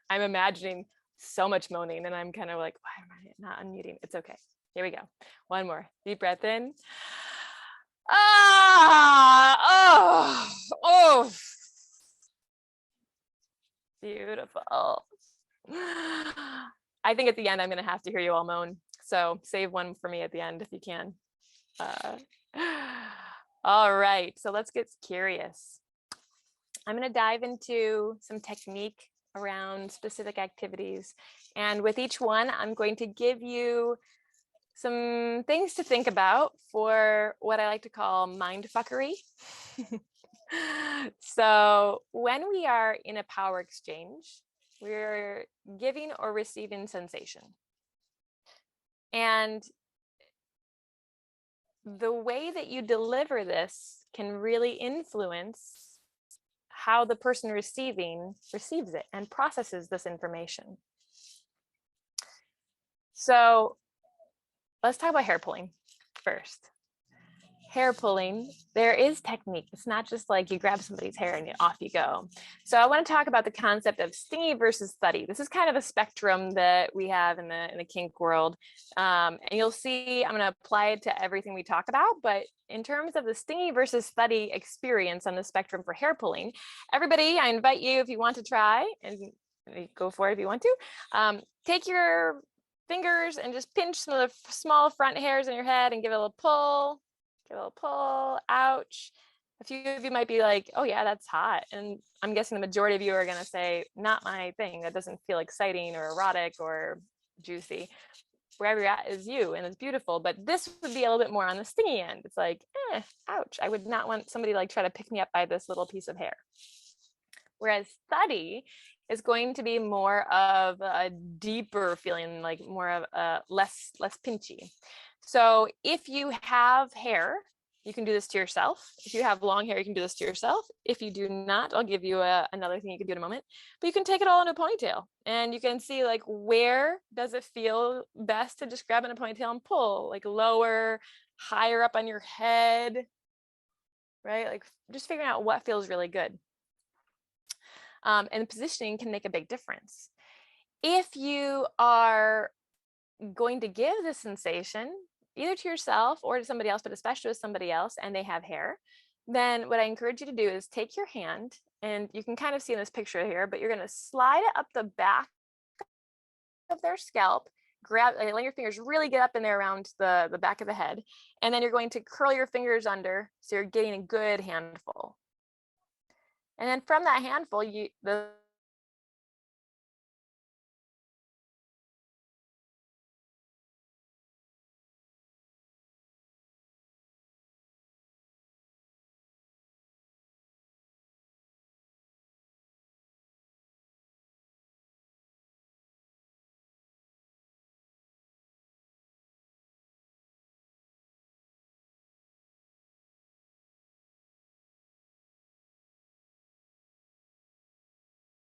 I'm imagining so much moaning, and I'm kind of like, why am I not unmuting? It's okay. Here we go. One more. Deep breath in. Beautiful. I think at the end, I'm going to have to hear you all moan. So save one for me at the end if you can. All right. So let's get curious. I'm going to dive into some technique around specific activities. And with each one, I'm going to give you some things to think about for what I like to call mind fuckery. So when we are in a power exchange, we're giving or receiving sensation. And the way that you deliver this can really influence how the person receiving receives it and processes this information. So let's talk about hair pulling first. hair pulling, there is technique. It's not just like you grab somebody's hair and off you go. So I want to talk about the concept of stingy versus thuddy. This is kind of a spectrum that we have in the kink world. And you'll see, I'm going to apply it to everything we talk about, but in terms of the stingy versus thuddy experience on the spectrum for hair pulling, everybody, I invite you, if you want to try, and go for it if you want to, take your fingers and just pinch some of the small front hairs in your head and give it a little pull. Give it a little pull. Ouch. A few of you might be like, oh yeah, that's hot. And I'm guessing the majority of you are going to say, not my thing. That doesn't feel exciting or erotic or juicy. Wherever you're at is you, and it's beautiful. But this would be a little bit more on the stingy end. It's like, ouch. I would not want somebody like try to pick me up by this little piece of hair. Whereas thuddy is going to be more of a deeper feeling, like more of a less pinchy. So if you have hair, you can do this to yourself. If you have long hair, you can do this to yourself. If you do not, I'll give you another thing you can do in a moment, but you can take it all in a ponytail and you can see like, where does it feel best to just grab in a ponytail and pull, like lower, higher up on your head, right? Like just figuring out what feels really good. And positioning can make a big difference. If you are going to give the sensation either to yourself or to somebody else, but especially to somebody else, and they have hair, then what I encourage you to do is take your hand, and you can kind of see in this picture here, but you're going to slide it up the back of their scalp, grab, let your fingers really get up in there around the back of the head, and then you're going to curl your fingers under so you're getting a good handful. And then from that handful, the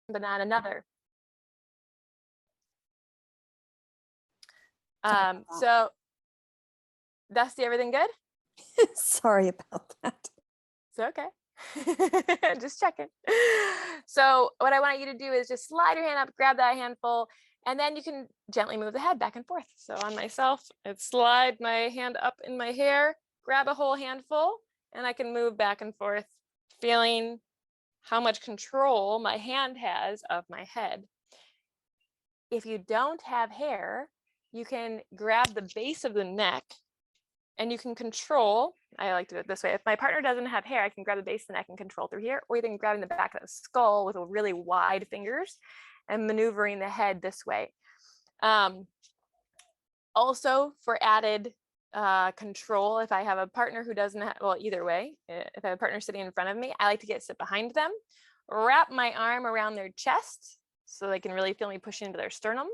but not another. So Dusty, everything good? Sorry about that. It's okay. Just checking. So what I want you to do is just slide your hand up, grab that handful, and then you can gently move the head back and forth. So on myself, I'd slide my hand up in my hair, grab a whole handful, and I can move back and forth, feeling how much control my hand has of my head. If you don't have hair, you can grab the base of the neck and you can control. I like to do it this way. If my partner doesn't have hair, I can grab the base of the neck and control through here, or even grabbing the back of the skull with really wide fingers and maneuvering the head this way. Also, for added control, if I have a partner who doesn't have, well, either way, if I have a partner sitting in front of me, I like to sit behind them, wrap my arm around their chest so they can really feel me pushing into their sternum,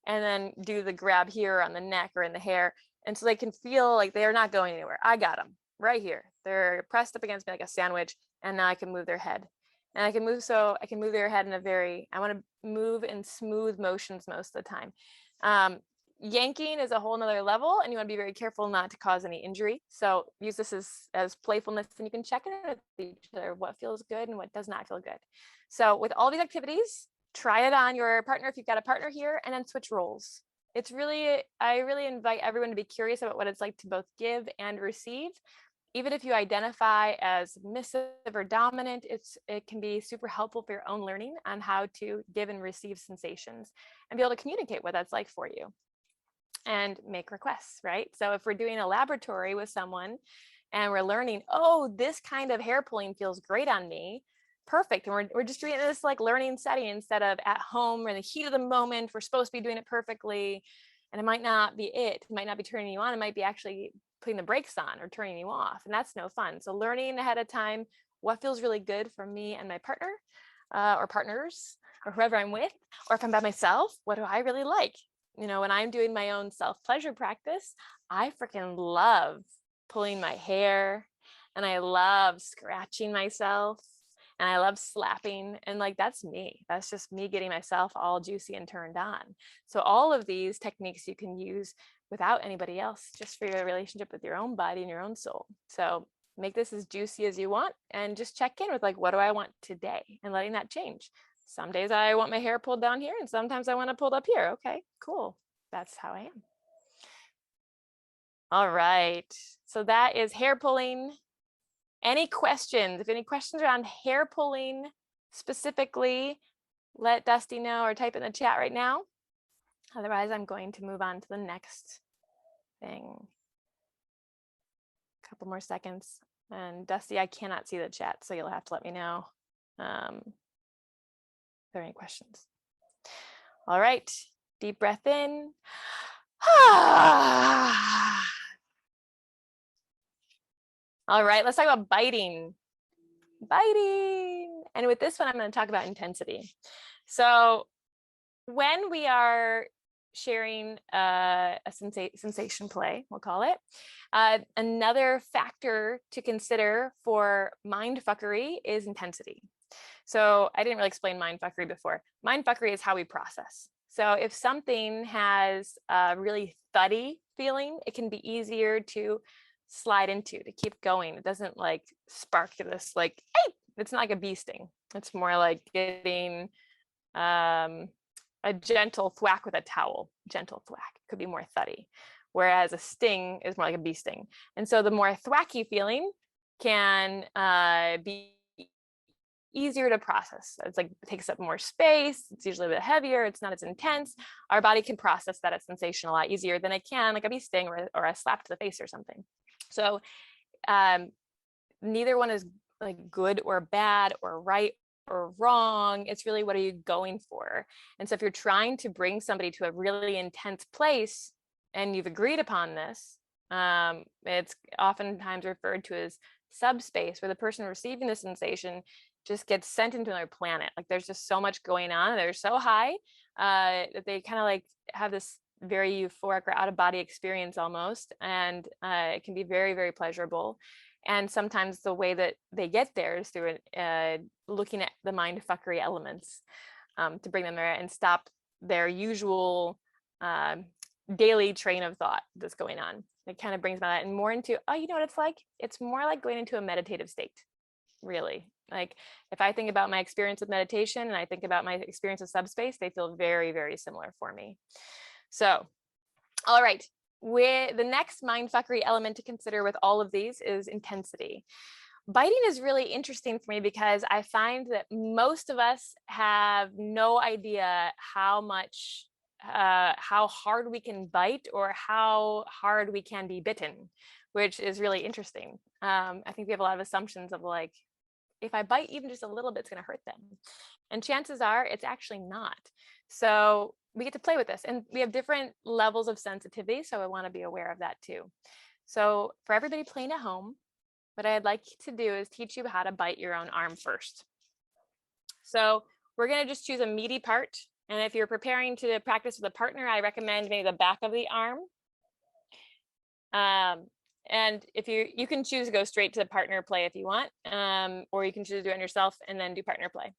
and then do the grab here on the neck or in the hair. And so they can feel like they're not going anywhere. I got them right here. They're pressed up against me like a sandwich, and now I can move their head. And I can move, so I can move their head in I want to move in smooth motions most of the time. Yanking is a whole nother level, and you want to be very careful not to cause any injury. So use this as playfulness, and you can check in with each other what feels good and what does not feel good. So with all these activities, try it on your partner if you've got a partner here, and then switch roles. I really invite everyone to be curious about what it's like to both give and receive. Even if you identify as submissive or dominant, it can be super helpful for your own learning on how to give and receive sensations and be able to communicate what that's like for you and make requests, right? So if we're doing a laboratory with someone and we're learning, oh, this kind of hair pulling feels great on me, perfect. And we're just doing this like learning setting instead of at home or in the heat of the moment. We're supposed to be doing it perfectly. And it might not be it might not be turning you on. It might be actually putting the brakes on or turning you off. And that's no fun. So learning ahead of time what feels really good for me and my partner or partners or whoever I'm with, or if I'm by myself, what do I really like? You know, when I'm doing my own self-pleasure practice, I freaking love pulling my hair, and I love scratching myself, and I love slapping, and like that's me. That's just me getting myself all juicy and turned on. So all of these techniques you can use without anybody else, just for your relationship with your own body and your own soul. So make this as juicy as you want, and just check in with like, what do I want today, and letting that change. Some days I want my hair pulled down here, and sometimes I want it pulled up here. Okay, cool. That's how I am. All right. So that is hair pulling. Any questions? If any questions around hair pulling specifically, let Dusty know or type in the chat right now. Otherwise, I'm going to move on to the next thing. A couple more seconds. And Dusty, I cannot see the chat, so you'll have to let me know if there are any questions. All right, deep breath in. All right, let's talk about biting. Biting. And with this one, I'm going to talk about intensity. So when we are sharing a sensation play, we'll call it, another factor to consider for mindfuckery is intensity. So I didn't really explain mindfuckery before. Mindfuckery is how we process. So if something has a really thuddy feeling, it can be easier to slide into, to keep going. It doesn't like spark this like, hey, it's not like a bee sting. It's more like getting a gentle thwack with a towel. Gentle thwack could be more thuddy, whereas a sting is more like a bee sting. And so the more thwacky feeling can be easier to process. It's like it takes up more space. It's usually a bit heavier. It's not as intense. Our body can process that sensation a lot easier than it can like a bee sting or a slap to the face or something. So neither one is like good or bad or right or wrong. It's really, what are you going for? And so if you're trying to bring somebody to a really intense place and you've agreed upon this, it's oftentimes referred to as subspace, where the person receiving the sensation just gets sent into another planet. Like there's just so much going on. They're so high that they kind of like have this very euphoric or out of body experience almost. And it can be very, very pleasurable. And sometimes the way that they get there is through looking at the mindfuckery elements to bring them there and stop their usual daily train of thought that's going on. It kind of brings that and more into, oh, you know what it's like? It's more like going into a meditative state, really. Like if I think about my experience with meditation and I think about my experience with subspace, they feel very, very similar for me. So, all right. With the next mindfuckery element to consider with all of these is intensity. Biting is really interesting for me because I find that most of us have no idea how hard we can bite or how hard we can be bitten, which is really interesting. I think we have a lot of assumptions of like, if I bite even just a little bit, it's going to hurt them. And chances are it's actually not. So we get to play with this, and we have different levels of sensitivity. So I want to be aware of that too. So for everybody playing at home, what I'd like to do is teach you how to bite your own arm first. So we're going to just choose a meaty part. And if you're preparing to practice with a partner, I recommend maybe the back of the arm. And if you can choose to go straight to the partner play if you want, or you can choose to do it on yourself and then do partner play.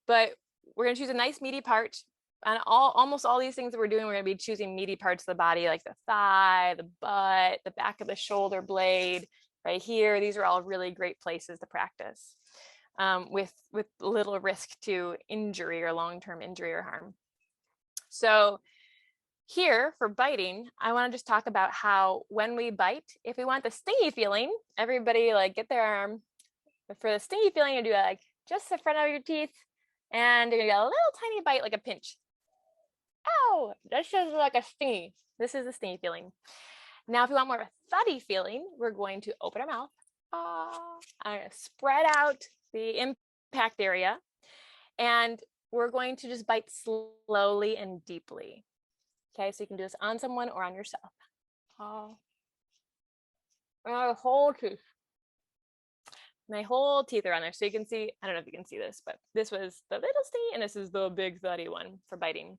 But we're going to choose a nice meaty part. And almost all these things that we're doing, we're going to be choosing meaty parts of the body, like the thigh, the butt, the back of the shoulder blade, right here. These are all really great places to practice with little risk to injury or long-term injury or harm. So here for biting, I want to just talk about how when we bite, if we want the stingy feeling, everybody like get their arm. But for the stingy feeling, you do like just the front of your teeth, and you're gonna get a little tiny bite, like a pinch. Ow! That's just like a stingy. This is the stingy feeling. Now, if we want more of a thuddy feeling, we're going to open our mouth. I'm gonna spread out the impact area, and we're going to just bite slowly and deeply. Okay, so you can do this on someone or on yourself. My whole teeth. My whole teeth are on there. So you can see, I don't know if you can see this, but this was the little stingy and this is the big thuddy one for biting.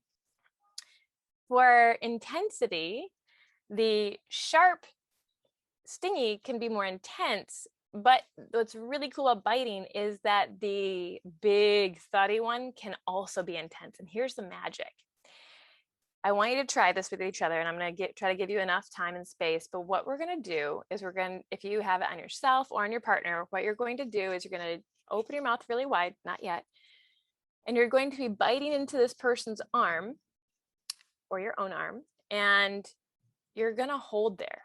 For intensity, the sharp stingy can be more intense, but what's really cool about biting is that the big thuddy one can also be intense. And here's the magic. I want you to try this with each other, and I'm going to try to give you enough time and space. But what we're going to do is if you have it on yourself or on your partner, what you're going to do is you're going to open your mouth really wide, not yet. And you're going to be biting into this person's arm or your own arm, and you're going to hold there.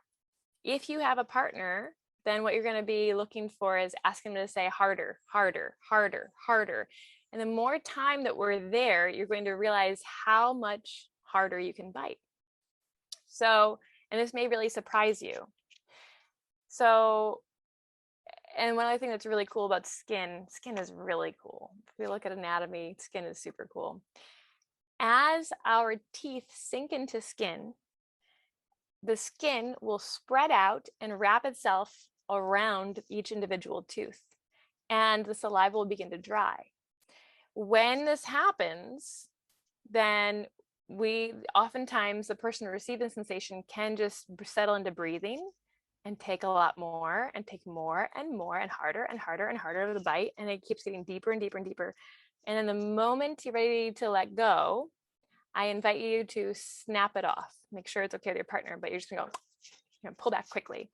If you have a partner, then what you're going to be looking for is asking them to say harder, harder, harder, harder. And the more time that we're there, you're going to realize how much harder you can bite. So, and this may really surprise you. So, and one other thing that's really cool about skin is really cool. If we look at anatomy, skin is super cool. As our teeth sink into skin, the skin will spread out and wrap itself around each individual tooth, and the saliva will begin to dry. When this happens, then oftentimes the person receiving the sensation can just settle into breathing and take a lot more and take more and more and harder and harder and harder of the bite, and it keeps getting deeper and deeper and deeper. And then the moment you're ready to let go, I invite you to snap it off. Make sure it's okay with your partner, but you're just gonna go, pull back quickly.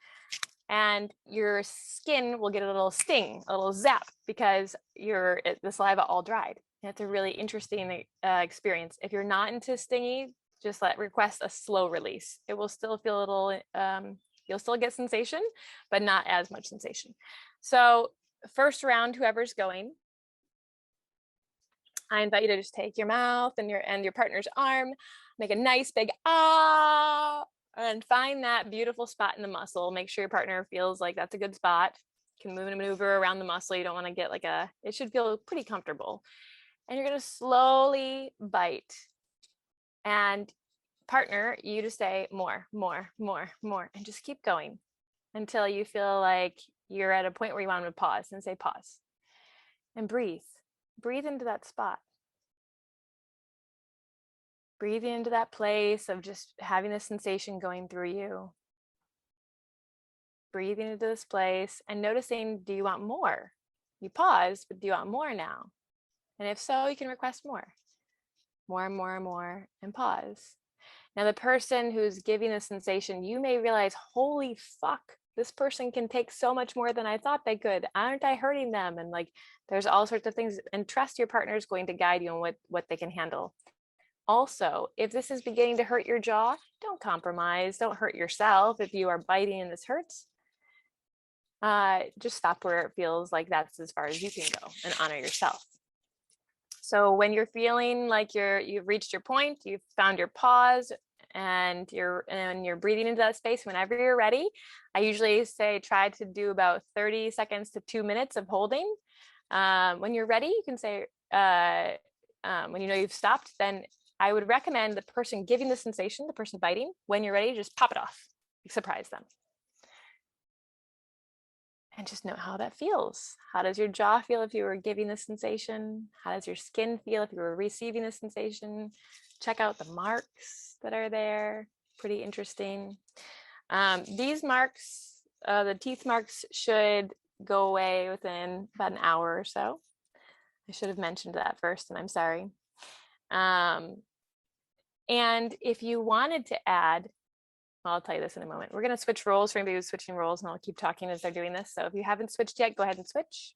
And your skin will get a little sting, a little zap, because the saliva all dried. And it's a really interesting experience. If you're not into stingy, just request a slow release. It will still feel a little, you'll still get sensation, but not as much sensation. So first round, whoever's going, I invite you to just take your mouth and your partner's arm, make a nice big ah, and find that beautiful spot in the muscle. Make sure your partner feels like that's a good spot. You can move and maneuver around the muscle. You don't want to get it should feel pretty comfortable. And you're going to slowly bite. And partner, you just say more, more, more, more, and just keep going until you feel like you're at a point where you want them to pause, and say pause. And breathe. Breathe into that spot. Breathe into that place of just having the sensation going through you. Breathing into this place and noticing, do you want more? You pause, but do you want more now? And if so, you can request more. More and more and more, and pause. Now, the person who's giving the sensation, you may realize, holy fuck, this person can take so much more than I thought they could. Aren't I hurting them? And there's all sorts of things. And trust your partner is going to guide you on what they can handle. Also, if this is beginning to hurt your jaw, don't compromise. Don't hurt yourself. If you are biting and this hurts, just stop where it feels like that's as far as you can go, and honor yourself. So when you're feeling like you've reached your point, you've found your pause, and you're breathing into that space, whenever you're ready, I usually say try to do about 30 seconds to 2 minutes of holding. When you're ready, you can say, when you know you've stopped, then I would recommend the person giving the sensation, the person biting, when you're ready, just pop it off, surprise them. And just note how that feels. How does your jaw feel if you were giving the sensation? How does your skin feel if you were receiving the sensation? Check out the marks that are there. Pretty interesting. These marks, the teeth marks, should go away within about an hour or so. I should have mentioned that first, and I'm sorry. And if you wanted to add, I'll tell you this in a moment. We're going to switch roles for anybody who's switching roles, and I'll keep talking as they're doing this. So if you haven't switched yet, go ahead and switch.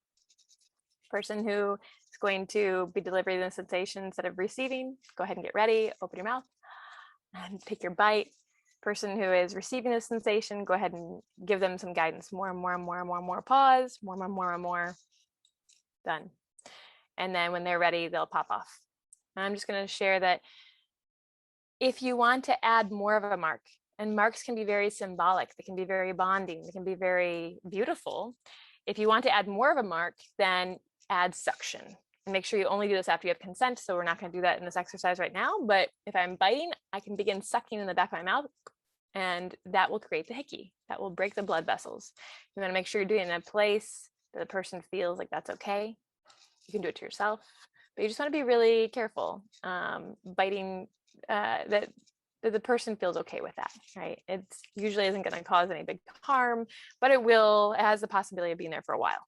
Person who is going to be delivering the sensation instead of receiving, go ahead and get ready. Open your mouth and take your bite. Person who is receiving the sensation, go ahead and give them some guidance. More and more and more and more and more. Pause. More and more and more. Done. And then when they're ready, they'll pop off. And I'm just going to share that if you want to add more of a mark, and marks can be very symbolic, they can be very bonding, they can be very beautiful. If you want to add more of a mark, then add suction. And make sure you only do this after you have consent. So we're not going to do that in this exercise right now. But if I'm biting, I can begin sucking in the back of my mouth, and that will create the hickey. That will break the blood vessels. You want to make sure you're doing it in a place that the person feels like that's okay. You can do it to yourself, but you just want to be really careful. Biting, that the person feels okay with that, right? It usually isn't going to cause any big harm, but it has the possibility of being there for a while.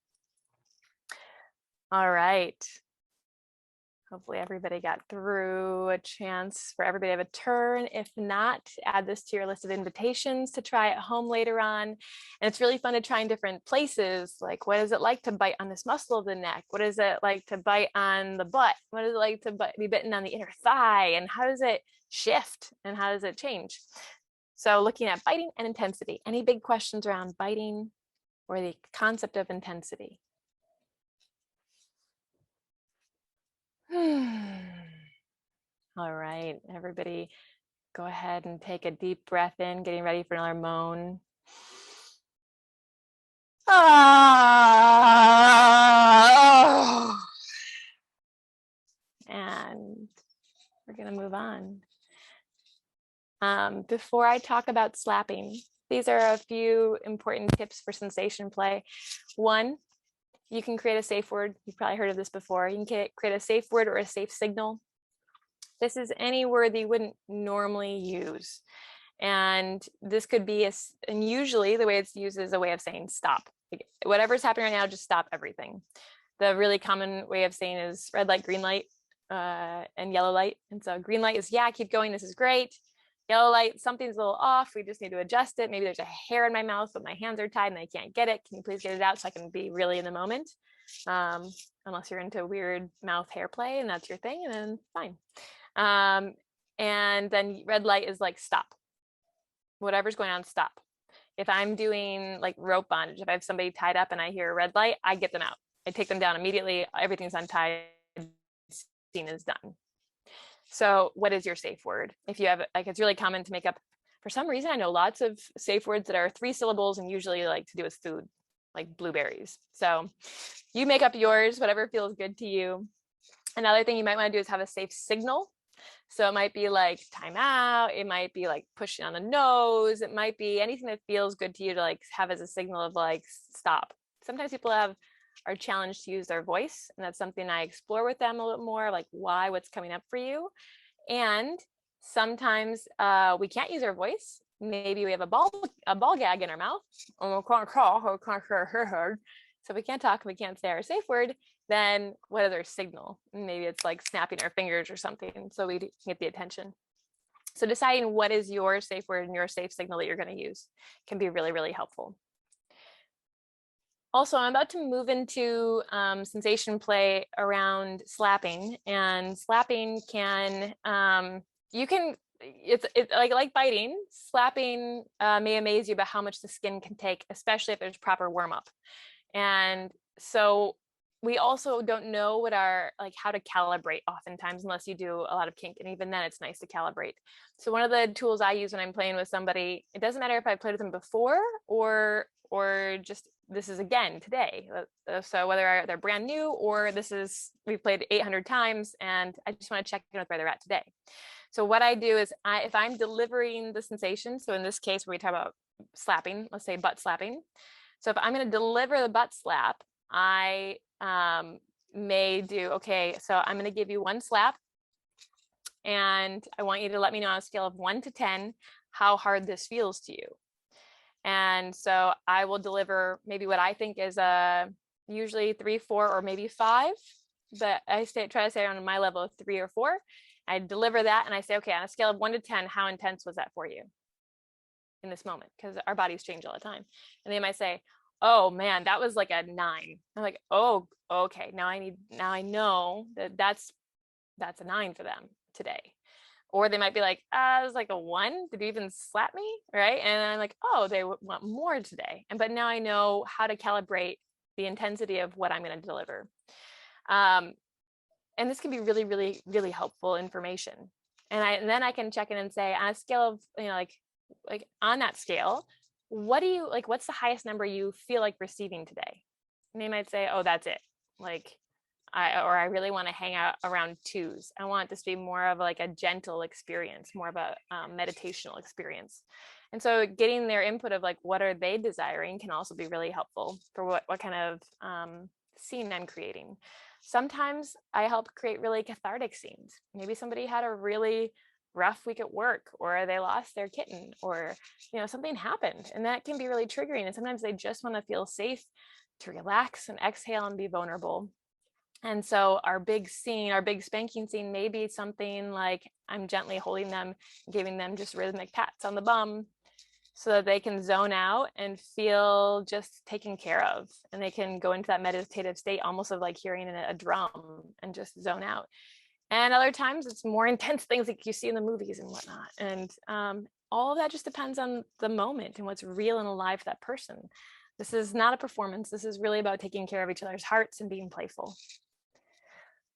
All right. Hopefully everybody got through. A chance for everybody to have a turn. If not, add this to your list of invitations to try at home later on. And it's really fun to try in different places. Like, what is it like to bite on this muscle of the neck? What is it like to bite on the butt? What is it like to be bitten on the inner thigh? And how does it shift? And how does it change? So looking at biting and intensity. Any big questions around biting or the concept of intensity? All right, everybody, go ahead and take a deep breath in, getting ready for another moan. And we're going to move on. Before I talk about slapping, these are a few important tips for sensation play. One, you can create a safe word. You've probably heard of this before. You can create a safe word or a safe signal. This is any word that you wouldn't normally use. And this could be, and usually the way it's used is a way of saying stop. Like, whatever's happening right now, just stop everything. The really common way of saying is red light, green light, and yellow light. And so green light is, yeah, keep going, this is great. Yellow light, something's a little off, we just need to adjust it. Maybe there's a hair in my mouth, but my hands are tied and I can't get it. Can you please get it out so I can be really in the moment? Unless you're into weird mouth hair play and that's your thing, and then fine. And then red light is like stop. Whatever's going on, stop. If I'm doing like rope bondage, if I have somebody tied up and I hear a red light, I get them out. I take them down immediately. Everything's untied. Scene is done. So what is your safe word? If you have, like, it's really common to make up, for some reason, I know lots of safe words that are 3 syllables and usually like to do with food, like blueberries. So you make up yours, whatever feels good to you. Another thing you might want to do is have a safe signal. So it might be like time out. It might be like pushing on the nose. It might be anything that feels good to you to like have as a signal of like stop. Sometimes people are challenged to use their voice, and that's something I explore with them a little more, like why, what's coming up for you. And sometimes we can't use our voice. Maybe we have a ball gag in our mouth. So we can't talk, we can't say our safe word. Then what is our signal? Maybe it's like snapping our fingers or something, so we get the attention. So deciding what is your safe word and your safe signal that you're going to use can be really, really helpful. Also, I'm about to move into sensation play around slapping, and slapping can, it's like biting. Slapping may amaze you about how much the skin can take, especially if there's proper warm up. And so we also don't know what how to calibrate oftentimes, unless you do a lot of kink, and even then it's nice to calibrate. So one of the tools I use when I'm playing with somebody, it doesn't matter if I played with them before or just this is again today. So whether they're brand new or we've played 800 times and I just want to check in with where they're at today. So what I do is if I'm delivering the sensation, so in this case where we talk about slapping, let's say butt slapping. So if I'm going to deliver the butt slap, I may do, okay, so I'm going to give you 1 slap and I want you to let me know on a scale of 1 to 10 how hard this feels to you. And so I will deliver maybe what I think is usually 3, 4, or maybe 5, but I try to stay on my level of 3 or 4. I deliver that and I say, okay, on a scale of 1 to 10, how intense was that for you in this moment? Because our bodies change all the time. And they might say, oh man, that was like a 9. I'm like, oh, okay. Now I know that's a 9 for them today. Or they might be like, it was like a 1. Did you even slap me? Right. And I'm like, oh, they want more today. But now I know how to calibrate the intensity of what I'm going to deliver. And this can be really, really, really helpful information. And then I can check in and say, on a scale of, like on that scale, what's the highest number you feel like receiving today? And they might say, oh, that's it. Like, I really want to hang out around 2s. I want this to be more of like a gentle experience, more of a meditational experience. And so getting their input of like, what are they desiring can also be really helpful for what kind of scene I'm creating. Sometimes I help create really cathartic scenes. Maybe somebody had a really rough week at work, or they lost their kitten, or something happened, and that can be really triggering. And sometimes they just want to feel safe to relax and exhale and be vulnerable. And so our big scene, our big spanking scene may be something like I'm gently holding them, giving them just rhythmic pats on the bum so that they can zone out and feel just taken care of. And they can go into that meditative state almost of like hearing a drum and just zone out. And other times it's more intense things like you see in the movies and whatnot. And all of that just depends on the moment and what's real and alive for that person. This is not a performance. This is really about taking care of each other's hearts and being playful.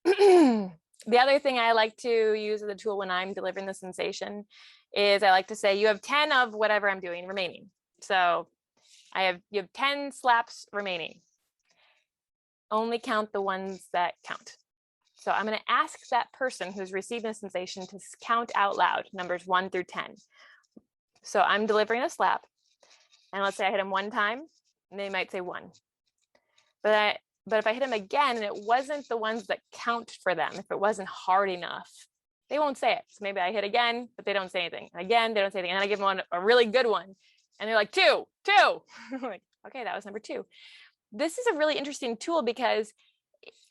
The other thing I like to use as a tool when I'm delivering the sensation is I like to say, you have 10 of whatever I'm doing remaining. So you have 10 slaps remaining. Only count the ones that count. So I'm going to ask that person who's receiving a sensation to count out loud numbers 1 through 10. So I'm delivering a slap, and let's say I hit them one time, and they might say 1. But if I hit them again and it wasn't the ones that count for them, if it wasn't hard enough, they won't say it. So maybe I hit again, but they don't say anything. And again, they don't say anything. And then I give them a really good one. And they're like, 2. I'm like, okay, that was number 2. This is a really interesting tool because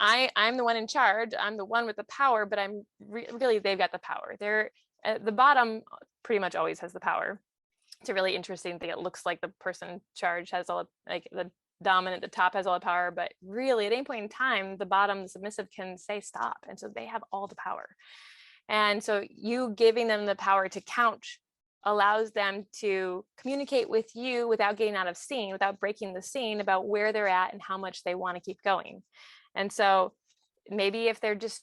I'm the one in charge. I'm the one with the power, but I'm really, they've got the power. They're at the bottom pretty much always has the power. It's a really interesting thing. It looks like the person in charge has all, like the dominant, the top has all the power, but really at any point in time, the bottom, the submissive can say stop. And so they have all the power. And so you giving them the power to count allows them to communicate with you without getting out of scene, without breaking the scene about where they're at and how much they want to keep going. And so maybe if they're just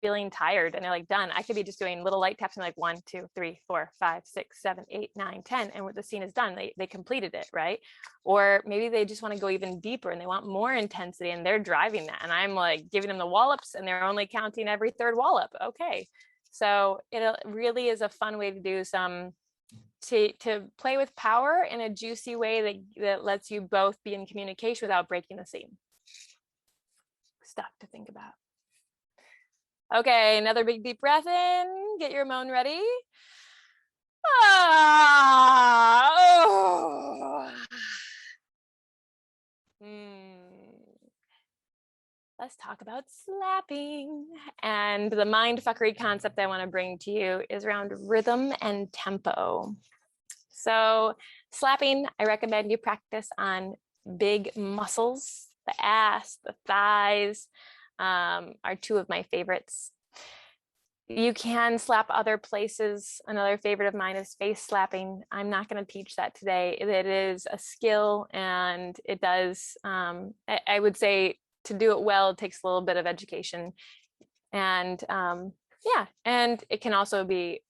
feeling tired and they're like done, I could be just doing little light taps and like 1, 2, 3, 4, 5, 6, 7, 8, 9, 10. And when the scene is done, they completed it, right? Or maybe they just want to go even deeper and they want more intensity and they're driving that. And I'm like giving them the wallops and they're only counting every third wallop. Okay. So it really is a fun way to do some, to play with power in a juicy way that lets you both be in communication without breaking the scene. Stuff to think about. Okay, another big deep breath in. Get your moan ready. Let's talk about slapping. And the mind fuckery concept I want to bring to you is around rhythm and tempo. So slapping, I recommend you practice on big muscles. The ass, the thighs are 2 of my favorites. You can slap other places. Another favorite of mine is face slapping. I'm not going to teach that today. It is a skill and it does, I would say to do it well, it takes a little bit of education. And yeah, and it can also be,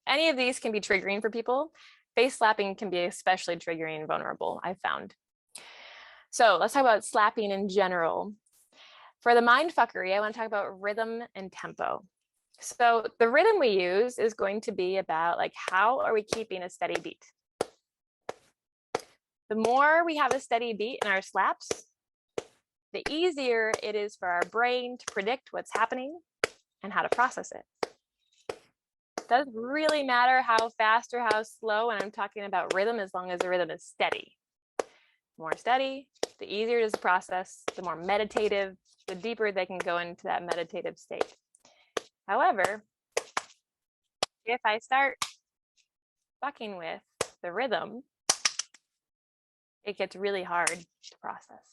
any of these can be triggering for people. Face slapping can be especially triggering and vulnerable, I've found. So let's talk about slapping in general. For the mind fuckery, I want to talk about rhythm and tempo. So the rhythm we use is going to be about like, how are we keeping a steady beat? The more we have a steady beat in our slaps, the easier it is for our brain to predict what's happening and how to process it. It doesn't really matter how fast or how slow, and I'm talking about rhythm as long as the rhythm is steady. The more steady, the easier it is to process, the more meditative, the deeper they can go into that meditative state. However, if I start fucking with the rhythm, it gets really hard to process.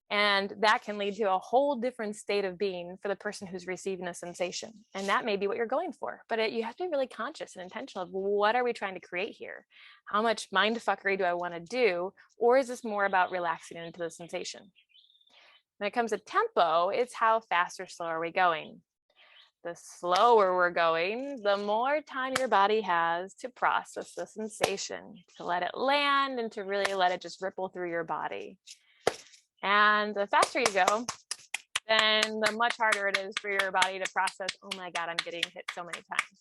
And that can lead to a whole different state of being for the person who's receiving a sensation. And that may be what you're going for, but you have to be really conscious and intentional of what are we trying to create here? How much mind fuckery do I want to do? Or is this more about relaxing into the sensation? When it comes to tempo, it's how fast or slow are we going? The slower we're going, the more time your body has to process the sensation, to let it land and to really let it just ripple through your body. And the faster you go, then the much harder it is for your body to process, oh my God, I'm getting hit so many times.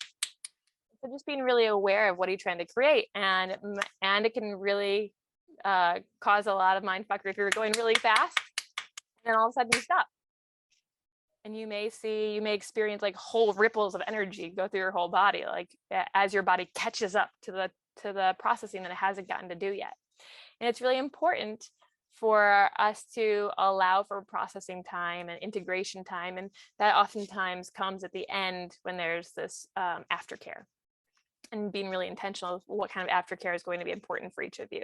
So just being really aware of what you're trying to create. And it can really cause a lot of mind fuckery if you're going really fast and then all of a sudden you stop. And you may experience like whole ripples of energy go through your whole body, like as your body catches up to the processing that it hasn't gotten to do yet. And it's really important for us to allow for processing time and integration time. And that oftentimes comes at the end when there's this aftercare, and being really intentional of what kind of aftercare is going to be important for each of you.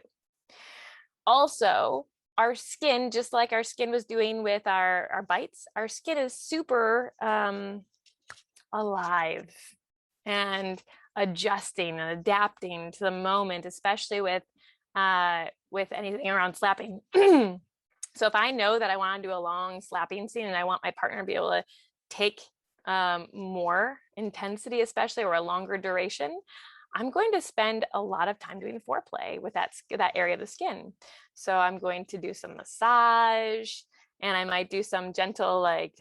Also, our skin, just like our skin was doing with our bites, our skin is super alive and adjusting and adapting to the moment, especially with anything around slapping. So if I know that I want to do a long slapping scene and I want my partner to be able to take more intensity, especially, or a longer duration, I'm going to spend a lot of time doing foreplay with that area of the skin. So I'm going to do some massage, and I might do some gentle, like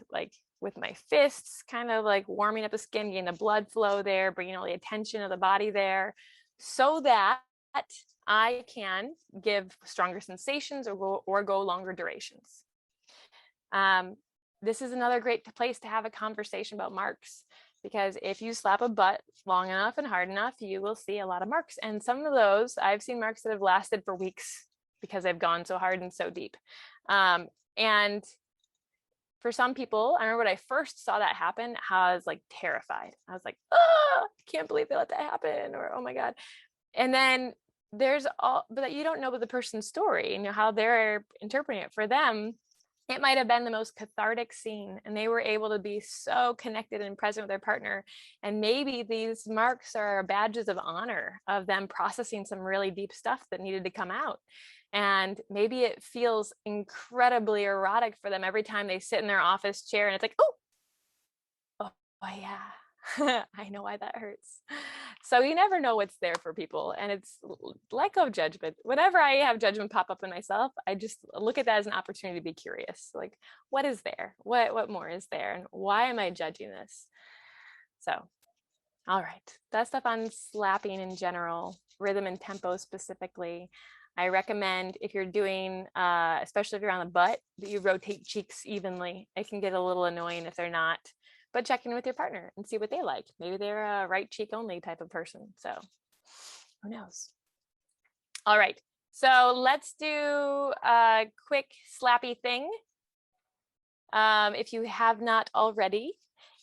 with my fists, kind of like warming up the skin, getting the blood flow there, bringing all the attention of the body there, so that I can give stronger sensations or go longer durations. This is another great place to have a conversation about marks, because if you slap a butt long enough and hard enough, you will see a lot of marks. And some of those, I've seen marks that have lasted for weeks because they've gone so hard and so deep. And for some people, I remember when I first saw that happen, I was like terrified. I was like, oh, I can't believe they let that happen, or oh my God. And then there's but you don't know the person's story, you know, how they're interpreting it. For them, it might have been the most cathartic scene, and they were able to be so connected and present with their partner. And maybe these marks are badges of honor of them processing some really deep stuff that needed to come out. And maybe it feels incredibly erotic for them every time they sit in their office chair, and it's like, oh yeah, I know why that hurts. So you never know what's there for people, and it's let go of judgment. Whenever I have judgment pop up in myself, I just look at that as an opportunity to be curious. Like, what is there? What more is there? And why am I judging this? So, all right, that's stuff on slapping in general, rhythm and tempo specifically. I recommend, if you're doing, especially if you're on the butt, that you rotate cheeks evenly. It can get a little annoying if they're not, but check in with your partner and see what they like. Maybe they're a right cheek only type of person. So who knows? All right, so let's do a quick slappy thing. If you have not already,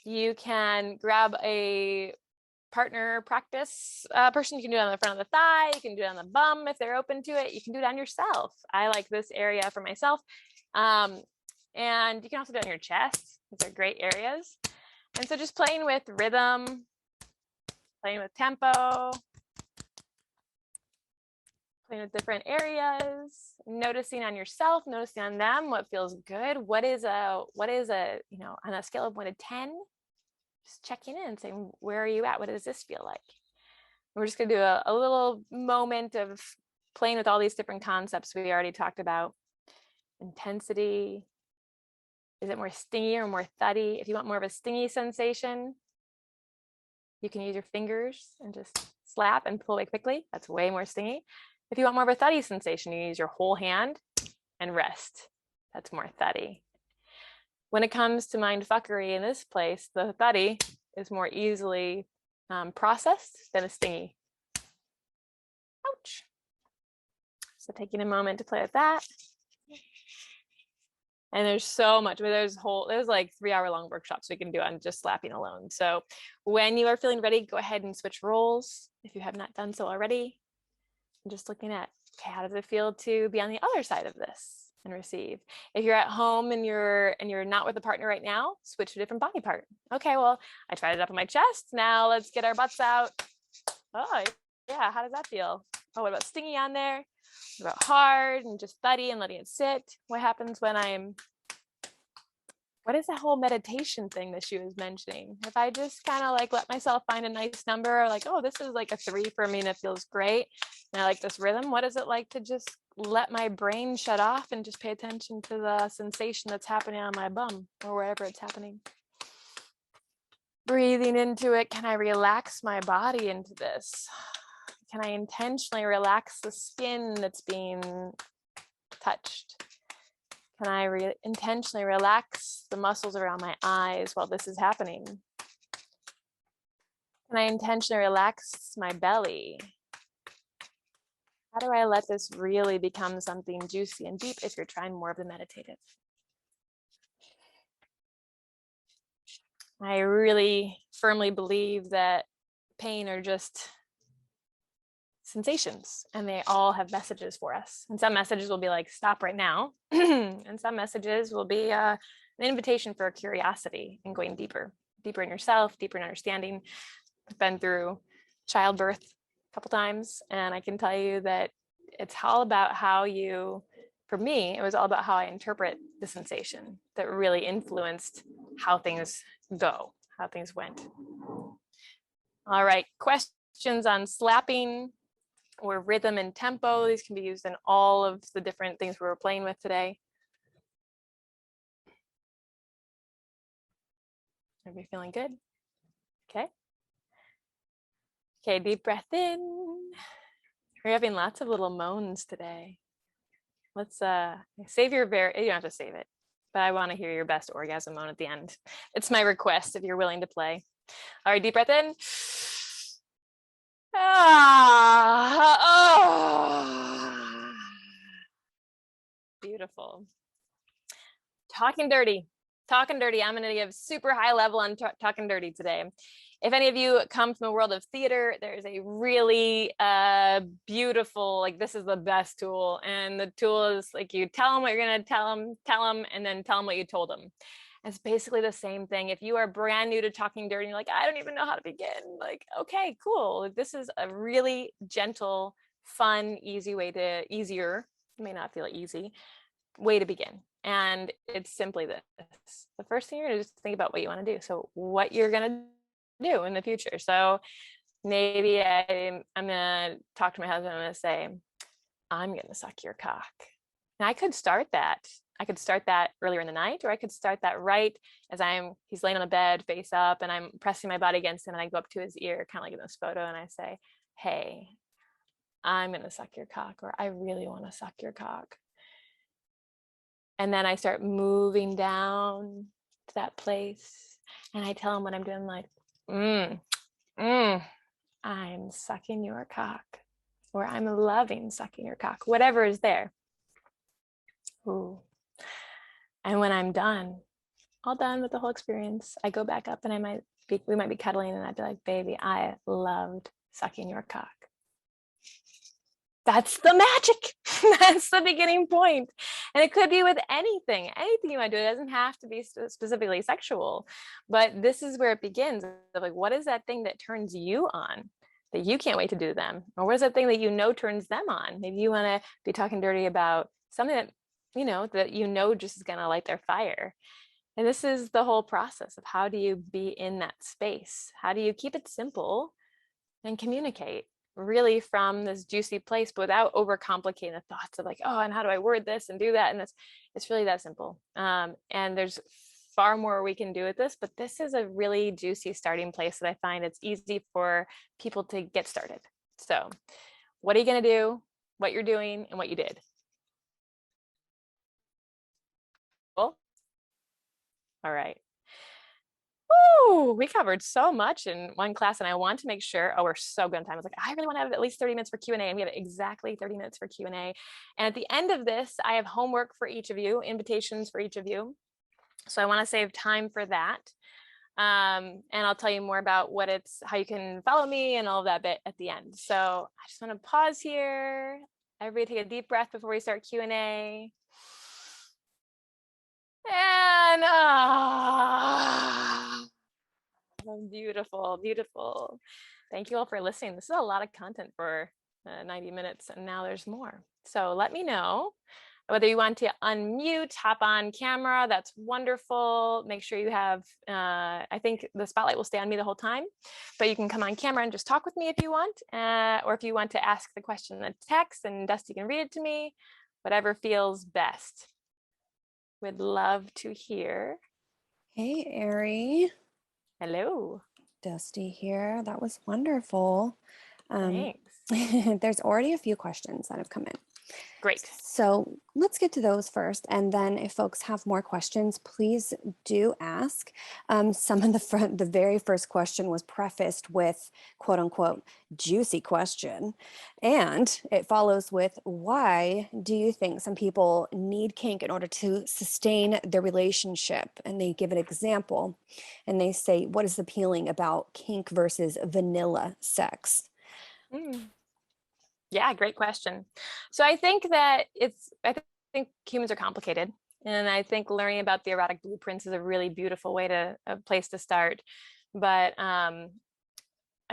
you can grab a partner practice person. You can do it on the front of the thigh, you can do it on the bum if they're open to it, you can do it on yourself. I like this area for myself. And you can also do it on your chest. These are great areas. And so just playing with rhythm, playing with tempo, playing with different areas, noticing on yourself, noticing on them what feels good. What is a, you know, on a scale of 1 to 10, just checking in and saying, where are you at? What does this feel like? And we're just going to do a little moment of playing with all these different concepts we already talked about. Intensity. Is it more stingy or more thuddy? If you want more of a stingy sensation, you can use your fingers and just slap and pull away quickly. That's way more stingy. If you want more of a thuddy sensation, you use your whole hand and rest. That's more thuddy. When it comes to mind fuckery in this place, the thuddy is more easily processed than a stingy. Ouch. So taking a moment to play with that. And there's so much, but there's like 3-hour-long workshops we can do on just slapping alone. So when you are feeling ready, go ahead and switch roles if you have not done so already. And just looking at, okay, how does it feel to be on the other side of this and receive? If you're at home and you're not with a partner right now, switch to a different body part. Okay, well, I tried it up on my chest. Now let's get our butts out. Oh, yeah, how does that feel? Oh, what about stingy on there? What about hard and just thuddy and letting it sit? What happens when what is that whole meditation thing that she was mentioning? If I just kind of like let myself find a nice number, like, oh, this is like a 3 for me and it feels great, and I like this rhythm. What is it like to just let my brain shut off and just pay attention to the sensation that's happening on my bum or wherever it's happening? Breathing into it. Can I relax my body into this? Can I intentionally relax the skin that's being touched? Can I intentionally relax the muscles around my eyes while this is happening? Can I intentionally relax my belly? How do I let this really become something juicy and deep if you're trying more of the meditative? I really firmly believe that pain are just sensations, and they all have messages for us. And some messages will be like, stop right now. And some messages will be an invitation for curiosity and going deeper in yourself, deeper in understanding. I've been through childbirth a couple times, and I can tell you that it's all about how you, for me, it was all about how I interpret the sensation that really influenced how things go, how things went. All right, questions on slapping or rhythm and tempo. These can be used in all of the different things we were playing with today. Are we feeling good? Okay. Okay, deep breath in. We're having lots of little moans today. Let's save your you don't have to save it, but I want to hear your best orgasm moan at the end. It's my request if you're willing to play. All right, deep breath in. Beautiful. Talking dirty. I'm going to give super high level on talking dirty today. If any of you come from the world of theater, there's a really beautiful, like, this is the best tool. And the tool is like, you tell them what you're going to tell them, and then tell them what you told them. It's basically the same thing. If you are brand new to talking dirty and you're like, I don't even know how to begin, like, okay, cool. This is a really gentle, fun, easier, it may not feel easy, way to begin. And it's simply this. The first thing you're gonna just think about what you want to do. So what you're gonna do in the future. So maybe I'm gonna talk to my husband. I'm gonna say, I'm gonna suck your cock. And I could start that. Earlier in the night, or I could start that right as he's laying on the bed, face up, and I'm pressing my body against him, and I go up to his ear, kind of like in this photo, and I say, hey, I'm gonna suck your cock, or I really want to suck your cock. And then I start moving down to that place, and I tell him what I'm doing, like, I'm sucking your cock, or I'm loving sucking your cock, whatever is there. Ooh. And when I'm done, all done with the whole experience, I go back up, and we might be cuddling, and I'd be like, baby, I loved sucking your cock. That's the magic. That's the beginning point. And it could be with anything you want to do. It doesn't have to be specifically sexual, but this is where it begins. Like, what is that thing that turns you on that you can't wait to do to them? Or what is that thing that you know turns them on? Maybe you want to be talking dirty about something that just is going to light their fire. And this is the whole process of how do you be in that space? How do you keep it simple and communicate really from this juicy place, but without overcomplicating the thoughts of like, oh, and how do I word this and do that? And it's really that simple. And there's far more we can do with this, but this is a really juicy starting place that I find it's easy for people to get started. So what are you going to do, what you're doing, and what you did? Cool. All right. Woo, we covered so much in one class, and I want to make sure, we're so good on time. I was like, I really want to have at least 30 minutes for Q&A, and we have exactly 30 minutes for Q&A. And at the end of this, I have homework for each of you, invitations for each of you. So I want to save time for that. And I'll tell you more about how you can follow me and all of that bit at the end. So I just want to pause here. Everybody take a deep breath before we start Q&A. And beautiful, beautiful. Thank you all for listening. This is a lot of content for 90 minutes, and now there's more. So let me know whether you want to unmute, hop on camera. That's wonderful. Make sure you have, I think the spotlight will stay on me the whole time, but you can come on camera and just talk with me if you want, or if you want to ask the question in the text and Dusty can read it to me, whatever feels best. Would love to hear. Hey, Eri. Hello. Dusty here. That was wonderful. Thanks. There's already a few questions that have come in. Great. So let's get to those first. And then if folks have more questions, please do ask. Some of the very first question was prefaced with quote unquote, juicy question. And it follows with, why do you think some people need kink in order to sustain their relationship? And they give an example and they say, what is appealing about kink versus vanilla sex? Mm. Yeah, great question. So I think that I think humans are complicated. And I think learning about the erotic blueprints is a really beautiful a place to start. But I'm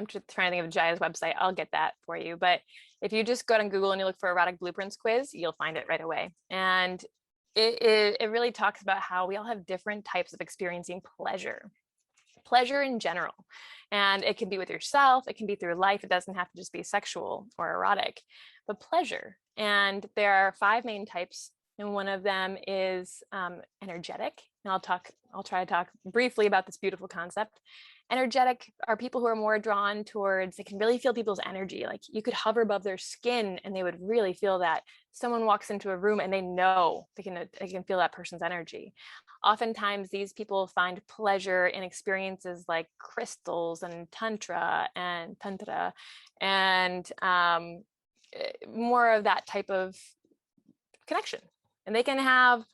just trying to think of Jaya's website. I'll get that for you. But if you just go on Google and you look for erotic blueprints quiz, you'll find it right away. And it really talks about how we all have different types of experiencing pleasure in general. And it can be with yourself, it can be through life. It doesn't have to just be sexual or erotic, but pleasure. And there are 5 main types. And one of them is energetic. And I'll try to talk briefly about this beautiful concept. Energetic are people who are more drawn towards, they can really feel people's energy. Like you could hover above their skin and they would really feel that. Someone walks into a room and they know they can feel that person's energy. Oftentimes these people find pleasure in experiences like crystals and tantra and more of that type of connection. And they can have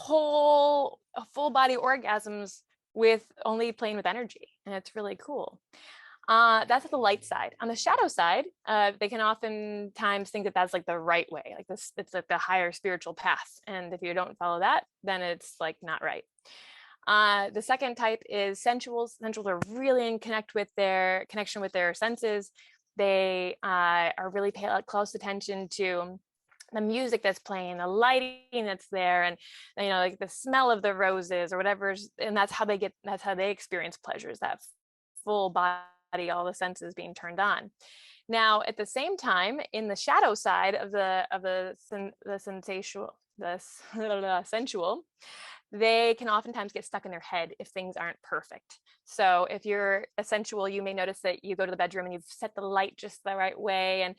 full body orgasms with only playing with energy. And it's really cool. That's the light side. On the shadow side, they can oftentimes think that that's like the right way, like this, it's like the higher spiritual path. And if you don't follow that, then it's like not right. The second type is sensuals. Sensuals are really in connection with their senses. They are really pay close attention to the music that's playing, the lighting that's there, and like the smell of the roses or whatever. And that's how they experience pleasures, that full body, all the senses being turned on. Now, at the same time, in the shadow side of the sensual, they can oftentimes get stuck in their head if things aren't perfect. So if you're a sensual, you may notice that you go to the bedroom and you've set the light just the right way and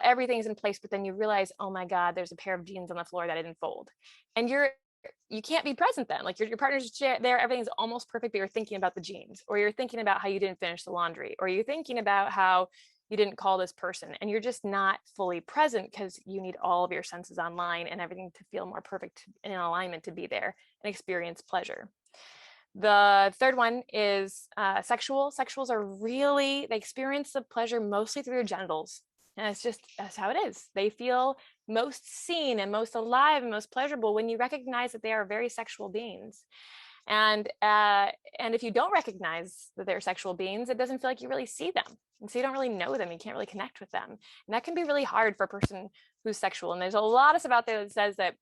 everything's in place, but then you realize, oh my God, there's a pair of jeans on the floor that didn't fold. And you can't be present then. Like your partner's there, everything's almost perfect, but you're thinking about the jeans, or you're thinking about how you didn't finish the laundry, or you're thinking about how you didn't call this person, and you're just not fully present because you need all of your senses online and everything to feel more perfect and in alignment to be there and experience pleasure. The third one is sexual. Sexuals are they experience the pleasure mostly through their genitals. And that's how it is. They feel most seen and most alive and most pleasurable when you recognize that they are very sexual beings. And if you don't recognize that they're sexual beings, it doesn't feel like you really see them. And so you don't really know them. You can't really connect with them. And that can be really hard for a person who's sexual. And there's a lot of stuff out there that says that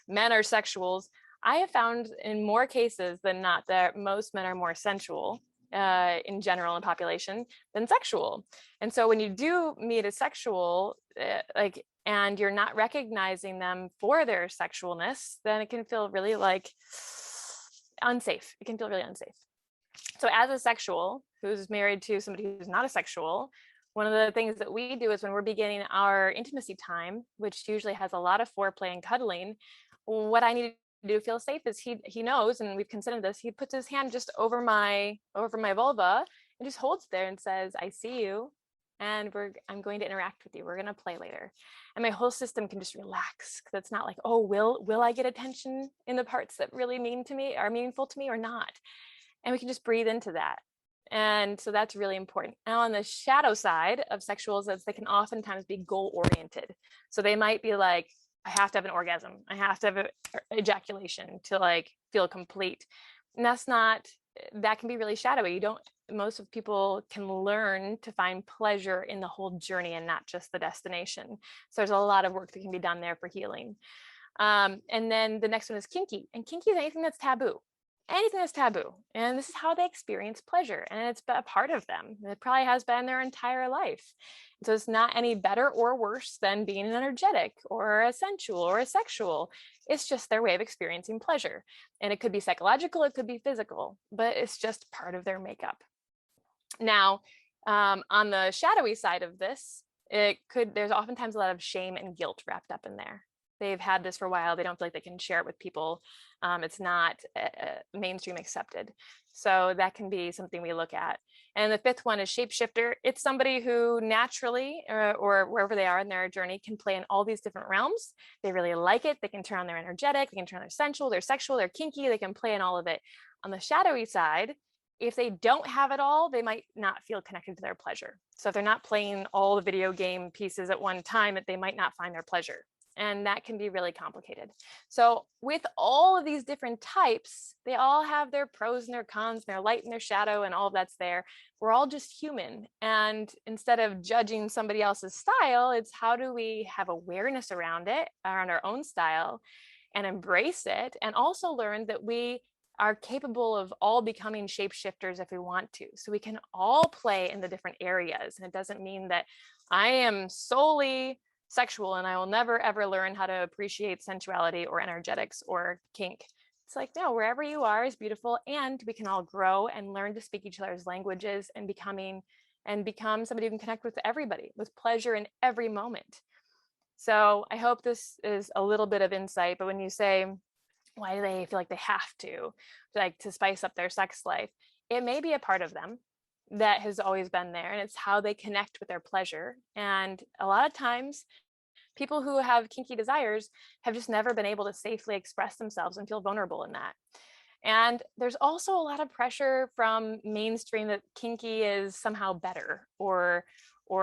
men are sexuals. I have found in more cases than not that most men are more sensual in general in population than sexual. And so when you do meet a sexual, and you're not recognizing them for their sexualness, then it can feel really unsafe. It can feel really unsafe. So as a sexual who's married to somebody who's not a sexual, one of the things that we do is when we're beginning our intimacy time, which usually has a lot of foreplay and cuddling, what I need to do to feel safe is he knows, and we've considered this, he puts his hand just over my vulva and just holds there and says, I see you, and I'm going to interact with you. We're going to play later. And my whole system can just relax, because it's not like, oh, will I get attention in the parts that really are meaningful to me or not? And we can just breathe into that. And so that's really important. Now on the shadow side of sexuals, they can oftentimes be goal oriented. So they might be like, I have to have an orgasm. I have to have ejaculation to feel complete. And that can be really shadowy. Most of people can learn to find pleasure in the whole journey and not just the destination. So there's a lot of work that can be done there for healing. And then the next one is kinky. And kinky is anything that's taboo. Anything that's taboo. And this is how they experience pleasure. And it's a part of them. It probably has been their entire life. So it's not any better or worse than being an energetic or a sensual or a sexual. It's just their way of experiencing pleasure. And it could be psychological, it could be physical, but it's just part of their makeup. Now, on the shadowy side of this, there's oftentimes a lot of shame and guilt wrapped up in there. They've had this for a while. They don't feel like they can share it with people. It's not mainstream accepted. So that can be something we look at. And the fifth one is shapeshifter. It's somebody who naturally, or wherever they are in their journey, can play in all these different realms. They really like it. They can turn on their energetic, they can turn on their sensual, their sexual, their kinky, they can play in all of it. On the shadowy side, if they don't have it all, they might not feel connected to their pleasure. So if they're not playing all the video game pieces at one time, they might not find their pleasure. And that can be really complicated. So with all of these different types, they all have their pros and their cons, and their light and their shadow, and all of that's there. We're all just human. And instead of judging somebody else's style, it's how do we have awareness around it, around our own style, and embrace it, and also learn that we are capable of all becoming shapeshifters if we want to. So we can all play in the different areas. And it doesn't mean that I am solely sexual and I will never ever learn how to appreciate sensuality or energetics or kink. It's like, no, wherever you are is beautiful, and we can all grow and learn to speak each other's languages and become somebody who can connect with everybody with pleasure in every moment. So I hope this is a little bit of insight. But when you say, why do they feel like they have to, like, to spice up their sex life, it may be a part of them that has always been there, and it's how they connect with their pleasure. And a lot of times people who have kinky desires have just never been able to safely express themselves and feel vulnerable in that. And there's also a lot of pressure from mainstream that kinky is somehow better, or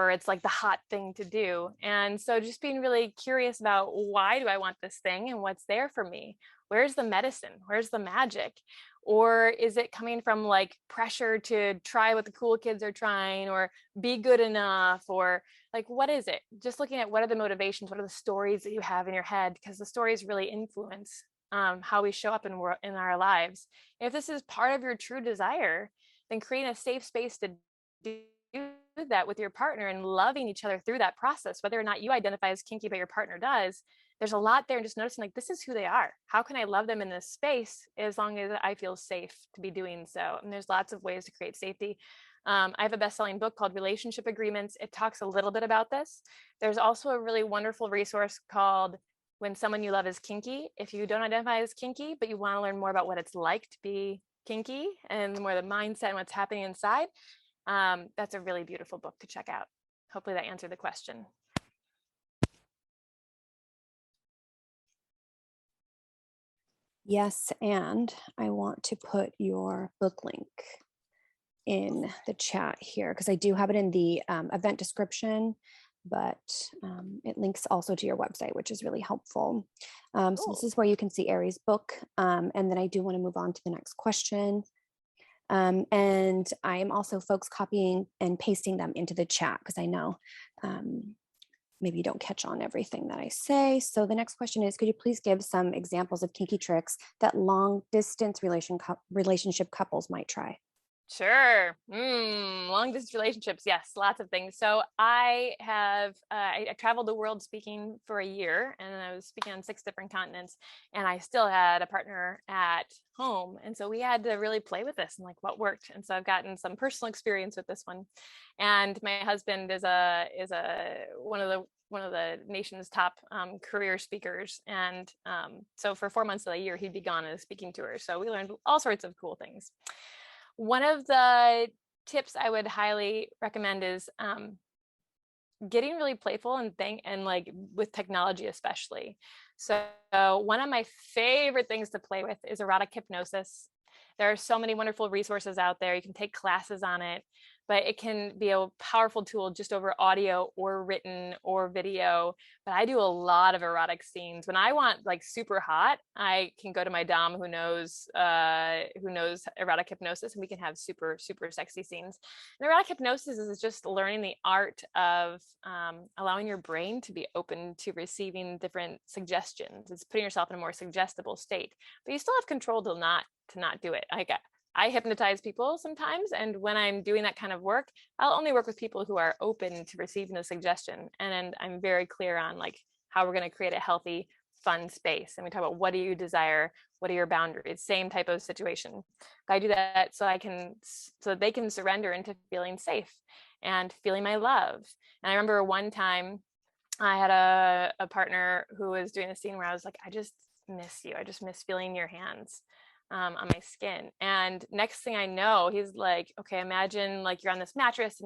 it's like the hot thing to do. And so just being really curious about, why do I want this thing and what's there for me? Where's the medicine? Where's the magic? Or is it coming from like pressure to try what the cool kids are trying, or be good enough, or like, what is it? Just looking at what are the motivations, what are the stories that you have in your head, because the stories really influence how we show up in our lives. If this is part of your true desire, then creating a safe space to do that with your partner and loving each other through that process, whether or not you identify as kinky but your partner does, there's a lot there. And just noticing, like, this is who they are. How can I love them in this space as long as I feel safe to be doing so? And there's lots of ways to create safety. I have a best-selling book called Relationship Agreements. It talks a little bit about this. There's also a really wonderful resource called When Someone You Love Is Kinky. If you don't identify as kinky, but you want to learn more about what it's like to be kinky and more the mindset and what's happening inside, that's a really beautiful book to check out. Hopefully that answered the question. Yes, and I want to put your book link in the chat here, because I do have it in the event description, but it links also to your website, which is really helpful. So this is where you can see Eri's book. And then I do want to move on to the next question. And I am also, folks, copying and pasting them into the chat, because I know maybe you don't catch on everything that I say. So the next question is, could you please give some examples of kinky tricks that long distance relationship couples might try? Sure. Long distance relationships. Yes, lots of things. So I traveled the world speaking for a year, and I was speaking on 6 different continents, and I still had a partner at home. And so we had to really play with this and like what worked. And so I've gotten some personal experience with this one. And my husband is one of the nation's top career speakers. And so for 4 months of the year, he'd be gone on a speaking tour. So we learned all sorts of cool things. One of the tips I would highly recommend is getting really playful and like with technology, especially. So one of my favorite things to play with is erotic hypnosis. There are so many wonderful resources out there. You can take classes on it, but it can be a powerful tool just over audio or written or video. But I do a lot of erotic scenes. When I want like super hot, I can go to my dom who knows erotic hypnosis, and we can have super, super sexy scenes. And erotic hypnosis is just learning the art of allowing your brain to be open to receiving different suggestions. It's putting yourself in a more suggestible state, but you still have control to not do it. I hypnotize people sometimes, and when I'm doing that kind of work, I'll only work with people who are open to receiving the suggestion. And I'm very clear on like how we're going to create a healthy fun space. And we talk about, what do you desire? What are your boundaries? Same type of situation. I do that so they can surrender into feeling safe and feeling my love. And I remember one time I had a partner who was doing a scene where I was like, I just miss you. I just miss feeling your hands on my skin. And next thing I know, he's like, okay, imagine like you're on this mattress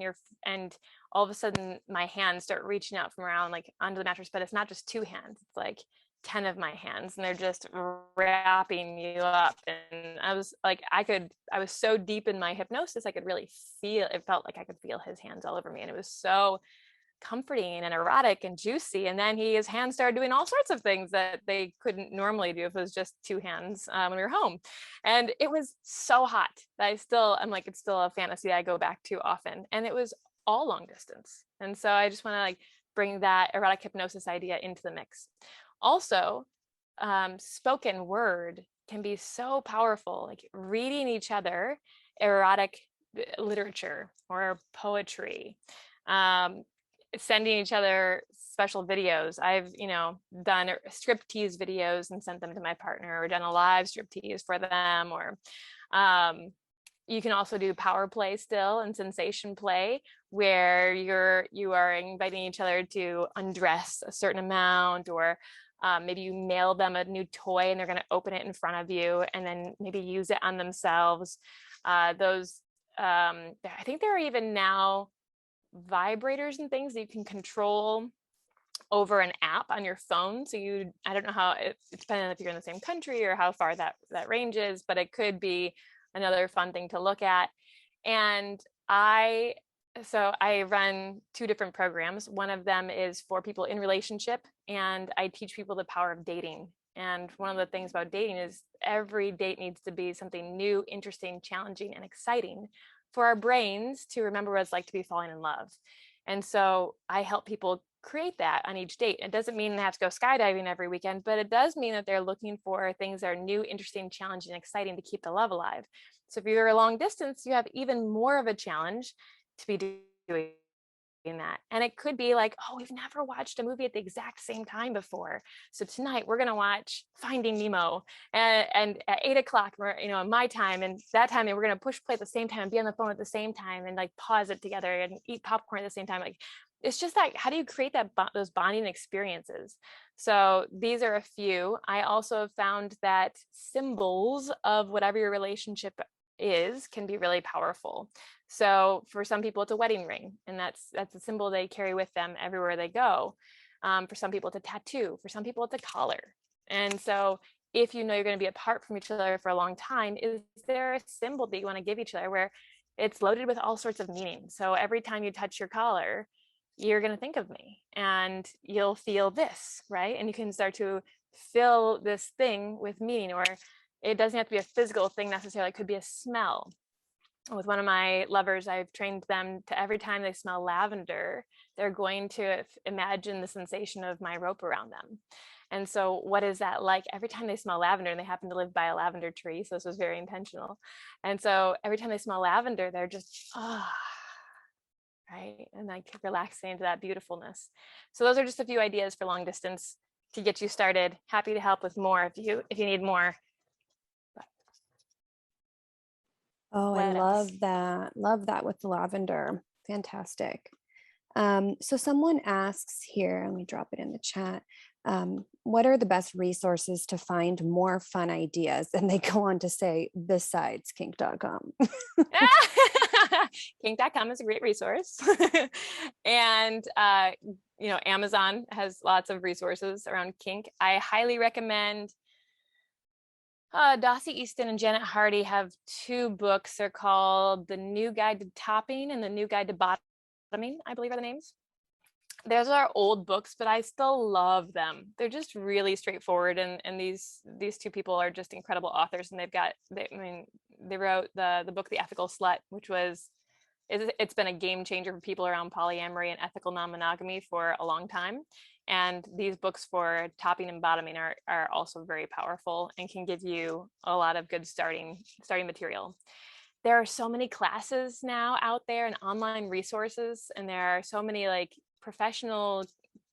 and all of a sudden my hands start reaching out from around like onto the mattress, but it's not just two hands. It's like 10 of my hands, and they're just wrapping you up. And I was like, I was so deep in my hypnosis, I could really feel, it felt like I could feel his hands all over me. And it was so comforting and erotic and juicy. And then his hands started doing all sorts of things that they couldn't normally do if it was just two hands when we were home. And it was so hot that I'm like, it's still a fantasy that I go back to often. And it was all long distance. And so I just want to like bring that erotic hypnosis idea into the mix. Also, spoken word can be so powerful, like reading each other erotic literature or poetry, sending each other special videos. I've, done striptease videos and sent them to my partner, or done a live striptease for them, or you can also do power play still and sensation play, where you are inviting each other to undress a certain amount, or maybe you mail them a new toy and they're going to open it in front of you and then maybe use it on themselves. I think there are even now vibrators and things that you can control over an app on your phone. So I don't know how it's depending on if you're in the same country or how far that range is, but it could be another fun thing to look at. And I run two different programs. One of them is for people in relationship, and I teach people the power of dating. And one of the things about dating is every date needs to be something new, interesting, challenging, and exciting for our brains to remember what it's like to be falling in love. And so I help people create that on each date. It doesn't mean they have to go skydiving every weekend, but it does mean that they're looking for things that are new, interesting, challenging, exciting to keep the love alive. So if you're a long distance, you have even more of a challenge to be doing that. And it could be like, oh, we've never watched a movie at the exact same time before. So tonight we're going to watch Finding Nemo, and at 8:00, my time and that time, and we're going to push play at the same time and be on the phone at the same time and like pause it together and eat popcorn at the same time. Like, it's just that, how do you create those bonding experiences? So these are a few. I also have found that symbols of whatever your relationship can be really powerful. So for some people, it's a wedding ring, and that's a symbol they carry with them everywhere they go. For some people, it's a tattoo. For some people, it's a collar. And so if you know you're going to be apart from each other for a long time, is there a symbol that you want to give each other where it's loaded with all sorts of meaning? So every time you touch your collar, you're going to think of me and you'll feel this, right? And you can start to fill this thing with meaning, or it doesn't have to be a physical thing necessarily. It could be a smell. With one of my lovers, I've trained them to, every time they smell lavender, they're going to imagine the sensation of my rope around them. And so what is that like? Every time they smell lavender, and they happen to live by a lavender tree, so this was very intentional. And so every time they smell lavender, they're just, right? And like relaxing into that beautifulness. So those are just a few ideas for long distance to get you started. Happy to help with more if you need more. Oh, I What else? love that. Love that with the lavender. Fantastic. So someone asks here, let me drop it in the chat. What are the best resources to find more fun ideas? And they go on to say, besides kink.com. Kink.com is a great resource. And, Amazon has lots of resources around kink. I highly recommend Dossie Easton and Janet Hardy have two books. They're called The New Guide to Topping and The New Guide to Bottoming, I believe are the names. Those are old books, but I still love them. They're just really straightforward. And these two people are just incredible authors. And they wrote the book, The Ethical Slut, which it's been a game changer for people around polyamory and ethical non-monogamy for a long time. And these books for topping and bottoming are also very powerful and can give you a lot of good starting material. There are so many classes now out there and online resources, and there are so many like professional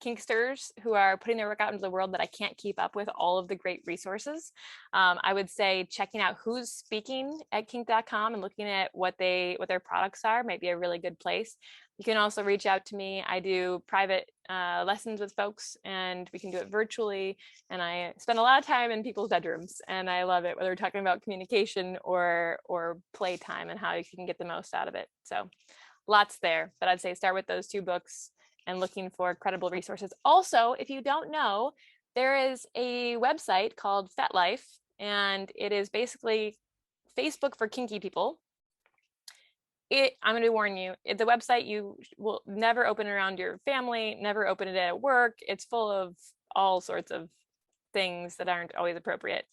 kinksters who are putting their work out into the world that I can't keep up with all of the great resources, I would say checking out who's speaking at kink.com and looking at what their products are might be a really good place. You can also reach out to me. I do private lessons with folks, and we can do it virtually. And I spend a lot of time in people's bedrooms, and I love it, whether we're talking about communication or playtime and how you can get the most out of it. So lots there, but I'd say start with those 2 books and looking for credible resources. Also, if you don't know, there is a website called FetLife, and it is basically Facebook for kinky people. I'm going to warn you, the website you will never open around your family, never open it at work. It's full of all sorts of things that aren't always appropriate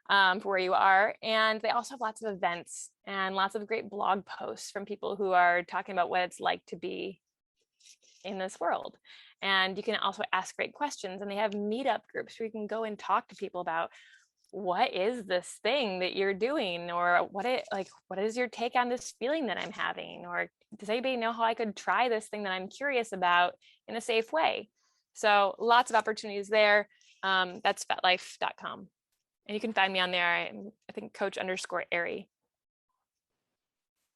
for where you are. And they also have lots of events and lots of great blog posts from people who are talking about what it's like to be in this world. And you can also ask great questions, and they have meetup groups where you can go and talk to people about what is this thing that you're doing, or what is your take on this feeling that I'm having, or does anybody know how I could try this thing that I'm curious about in a safe way? So lots of opportunities there. That's fetlife.com, and you can find me on there. I think coach_Eri.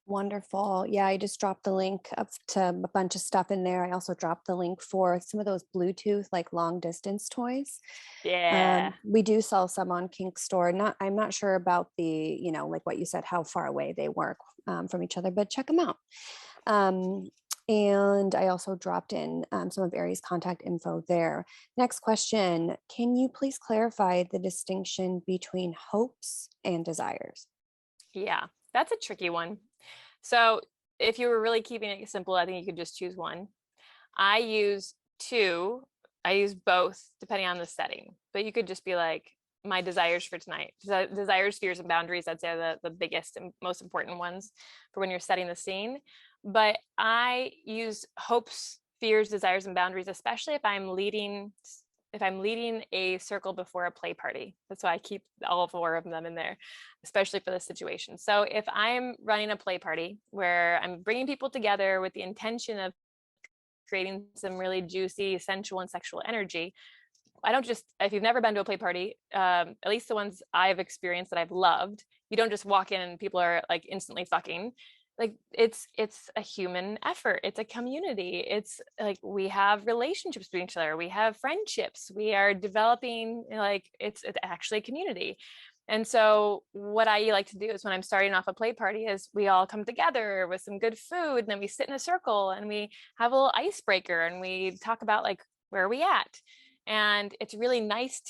Wonderful. Yeah, I just dropped the link up to a bunch of stuff in there. I also dropped the link for some of those Bluetooth, like long distance toys. Yeah. We do sell some on Kink Store. I'm not sure about the, like what you said, how far away they work from each other, but check them out. And I also dropped in some of Eri's contact info there. Next question, can you please clarify the distinction between hopes and desires? Yeah, that's a tricky one. So if you were really keeping it simple, I think you could just choose one. I use 2. I use both depending on the setting, but you could just be like, my desires for tonight. Desires, fears, and boundaries, I'd say are the biggest and most important ones for when you're setting the scene. But I use hopes, fears, desires, and boundaries, especially if I'm leading a circle before a play party. That's why I keep all 4 of them in there, especially for this situation. So if I'm running a play party where I'm bringing people together with the intention of creating some really juicy, sensual, and sexual energy, I don't just, if you've never been to a play party, at least the ones I've experienced that I've loved, you don't just walk in and people are like instantly fucking. Like it's a human effort. It's a community. It's like we have relationships with each other. We have friendships. We are developing, like it's actually a community. And so what I like to do is when I'm starting off a play party is we all come together with some good food, and then we sit in a circle and we have a little icebreaker and we talk about like, where are we at? And it can be really nice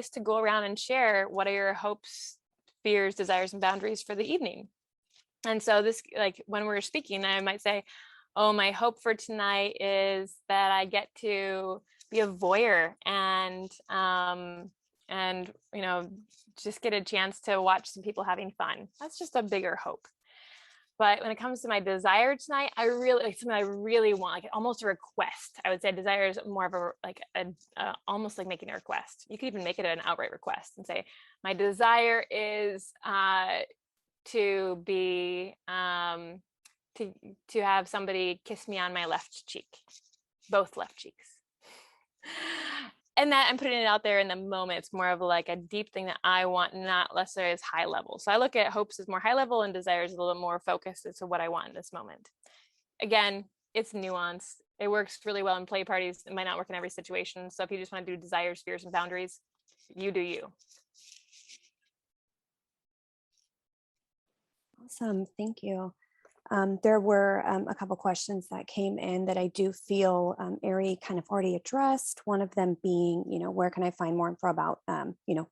to go around and share what are your hopes, fears, desires, and boundaries for the evening. And so this, like when we're speaking, I might say, oh, my hope for tonight is that I get to be a voyeur and just get a chance to watch some people having fun. That's just a bigger hope. But when it comes to my desire tonight, I really like something I really want, like almost a request. I would say desire is more of almost like making a request. You could even make it an outright request and say, my desire is to be to have somebody kiss me on my left cheek, both left cheeks. And that I'm putting it out there in the moment. It's more of like a deep thing that I want, not necessarily as high level. So I look at hopes as more high level and desires a little more focused as to what I want in this moment. Again, it's nuanced. It works really well in play parties. It might not work in every situation. So if you just want to do desires, fears, and boundaries, you do you. Awesome. Thank you. There were a couple questions that came in that I do feel Eri kind of already addressed. One of them being, where can I find more info about,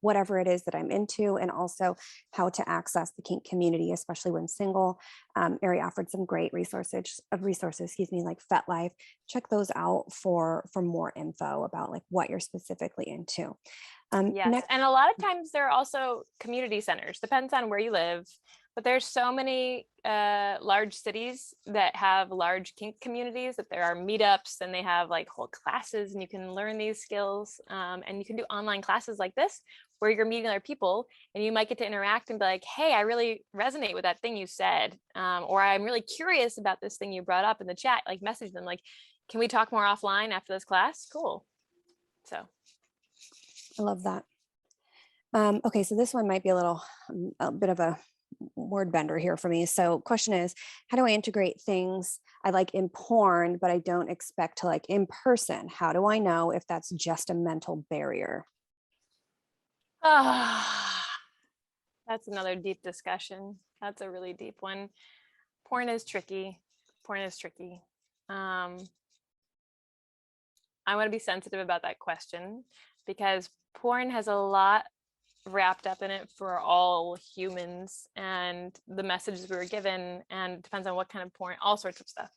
whatever it is that I'm into, and also how to access the kink community, especially when single. Eri offered some great resources, like FetLife. Check those out for more info about like what you're specifically into. Yes, and a lot of times there are also community centers. Depends on where you live. But there's so many large cities that have large kink communities that there are meetups, and they have like whole classes, and you can learn these skills. And you can do online classes like this where you're meeting other people, and you might get to interact and be like, hey, I really resonate with that thing you said. Or I'm really curious about this thing you brought up in the chat, like message them like, Can we talk more offline after this class? Cool. So I love that. Okay, so this one might be a bit of a word bender here for me. So question is, how do I integrate things I like in porn, but I don't expect to like in person? How do I know if that's just a mental barrier? that's another deep discussion. That's a really deep one. Porn is tricky. Porn is tricky. I want to be sensitive about that question because porn has a lot wrapped up in it for all humans, and the messages we were given, and it depends on what kind of porn, all sorts of stuff,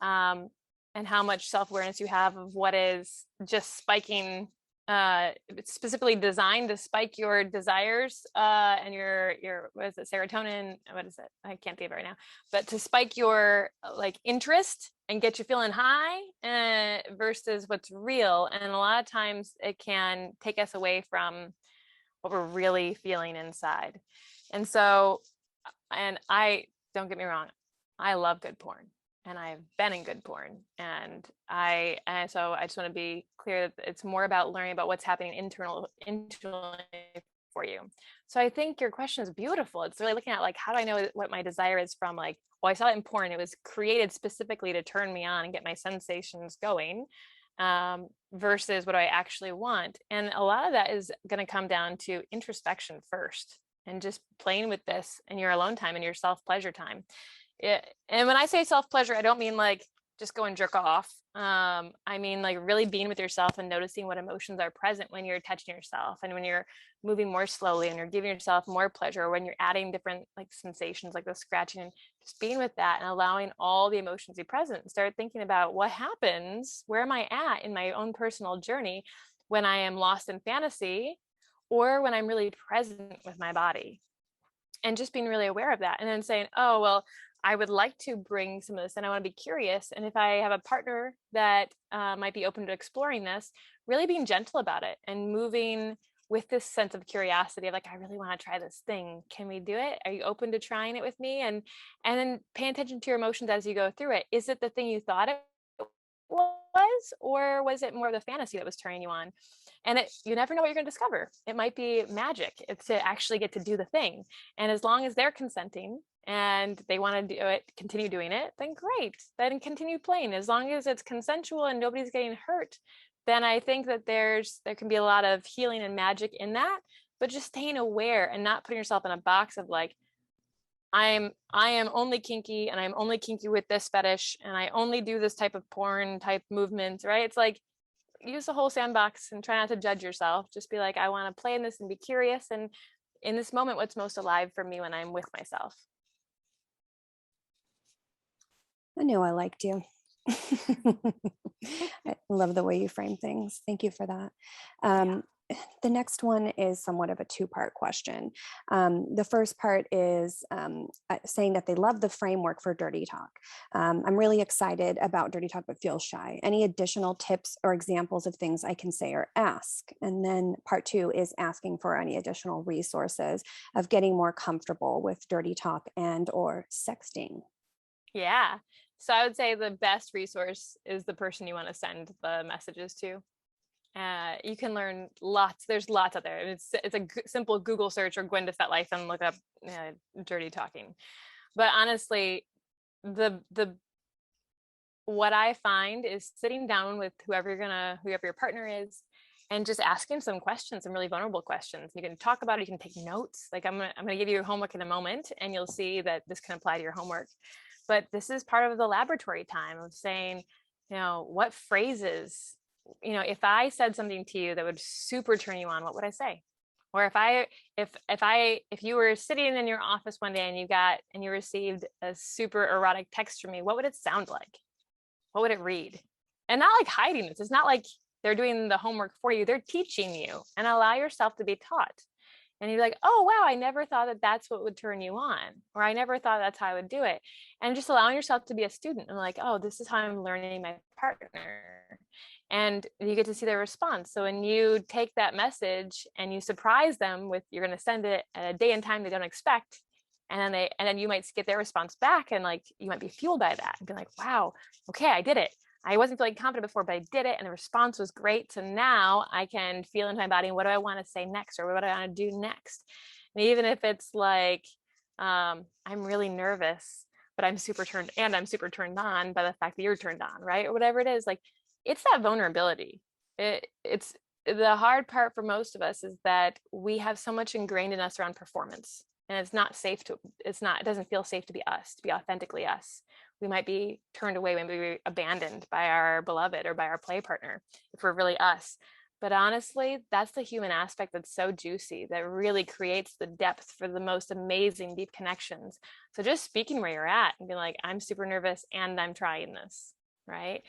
and how much self-awareness you have of what is just spiking, it's specifically designed to spike your desires, and your what is it, serotonin, what is it, I can't think of it right now, but to spike your like interest and get you feeling high, versus what's real. And a lot of times it can take us away from what we're really feeling inside. And so, and I, don't get me wrong, I love good porn and I've been in good porn. And so I just want to be clear that it's more about learning about what's happening internally for you. So I think your question is beautiful. It's really looking at like, how do I know what my desire is from? Like, well, I saw it in porn. It was created specifically to turn me on and get my sensations going. Versus what I actually want. And a lot of that is going to come down to introspection first and just playing with this in your alone time and your self-pleasure time. And when I say self-pleasure, I don't mean like just go and jerk off. I mean like really being with yourself and noticing what emotions are present when you're touching yourself and when you're moving more slowly and you're giving yourself more pleasure, when you're adding different like sensations like the scratching, and just being with that and allowing all the emotions to be present. Start thinking about what happens, where am I at in my own personal journey when I am lost in fantasy or when I'm really present with my body, and just being really aware of that. And then saying, oh, well, I would like to bring some of this and I want to be curious. And if I have a partner that might be open to exploring this, really being gentle about it and moving with this sense of curiosity of like, I really want to try this thing. Can we do it? Are you open to trying it with me? And then paying attention to your emotions as you go through it. Is it the thing you thought it was, or was it more of the fantasy that was turning you on? And you never know what you're going to discover. It might be magic. It's to actually get to do the thing. And as long as they're consenting and they want to do it, continue doing it, then great. Then continue playing. As long as it's consensual and nobody's getting hurt, then I think that there can be a lot of healing and magic in that. But just staying aware and not putting yourself in a box of like, I am only kinky and I'm only kinky with this fetish and I only do this type of porn type movements, right? It's like, use the whole sandbox and try not to judge yourself. Just be like, I want to play in this and be curious. And in this moment, what's most alive for me when I'm with myself. I knew I liked you. I love the way you frame things. Thank you for that. The next one is somewhat of a two-part question. The first part is saying that they love the framework for Dirty Talk. I'm really excited about Dirty Talk, but feel shy. Any additional tips or examples of things I can say or ask? And then part two is asking for any additional resources of getting more comfortable with Dirty Talk and or sexting. Yeah. So I would say the best resource is the person you want to send the messages to. You can learn lots. There's lots out there. It's a simple Google search or go into FetLife and look up Dirty Talking. But honestly, what I find is sitting down with whoever your partner is, and just asking some questions, some really vulnerable questions. You can talk about it. You can take notes. Like I'm gonna give you your homework in a moment, and you'll see that this can apply to your homework. But this is part of the laboratory time of saying, what phrases, if I said something to you that would super turn you on, what would I say? Or if you were sitting in your office one day and you received a super erotic text from me, what would it sound like? What would it read? And not like hiding this. It's not like they're doing the homework for you. They're teaching you, and allow yourself to be taught. And you're like, oh, wow, I never thought that that's what would turn you on, or I never thought that's how I would do it. And just allowing yourself to be a student and like, oh, this is how I'm learning my partner. And you get to see their response. So when you take that message and you surprise them with, you're going to send it at a day and time they don't expect. And then you might get their response back, and like, you might be fueled by that and be like, wow, okay, I did it. I wasn't feeling confident before, but I did it and the response was great. So now I can feel in my body, what do I want to say next, or what do I want to do next? And even if it's like, I'm really nervous, but I'm super turned on by the fact that you're turned on, right? Or whatever it is, like, it's that vulnerability. It's the hard part for most of us is that we have so much ingrained in us around performance, and it doesn't feel safe to be us, to be authentically us. We might be turned away, maybe abandoned by our beloved or by our play partner if we're really us. But honestly, that's the human aspect that's so juicy, that really creates the depth for the most amazing deep connections. So just speaking where you're at and being like, I'm super nervous and I'm trying this, right?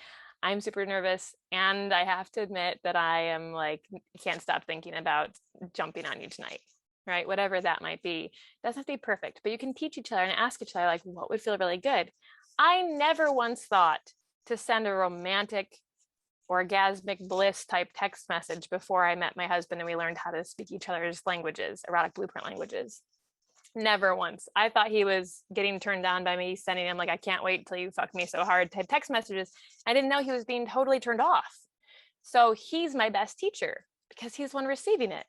I'm super nervous and I have to admit that I am like, can't stop thinking about jumping on you tonight, right? Whatever that might be. It doesn't have to be perfect, but you can teach each other and ask each other, like, what would feel really good? I never once thought to send a romantic orgasmic bliss type text message before I met my husband and we learned how to speak each other's languages, erotic blueprint languages. Never once. I thought he was getting turned on by me sending him like, I can't wait till you fuck me so hard type text messages. I didn't know he was being totally turned off. So he's my best teacher because he's the one receiving it.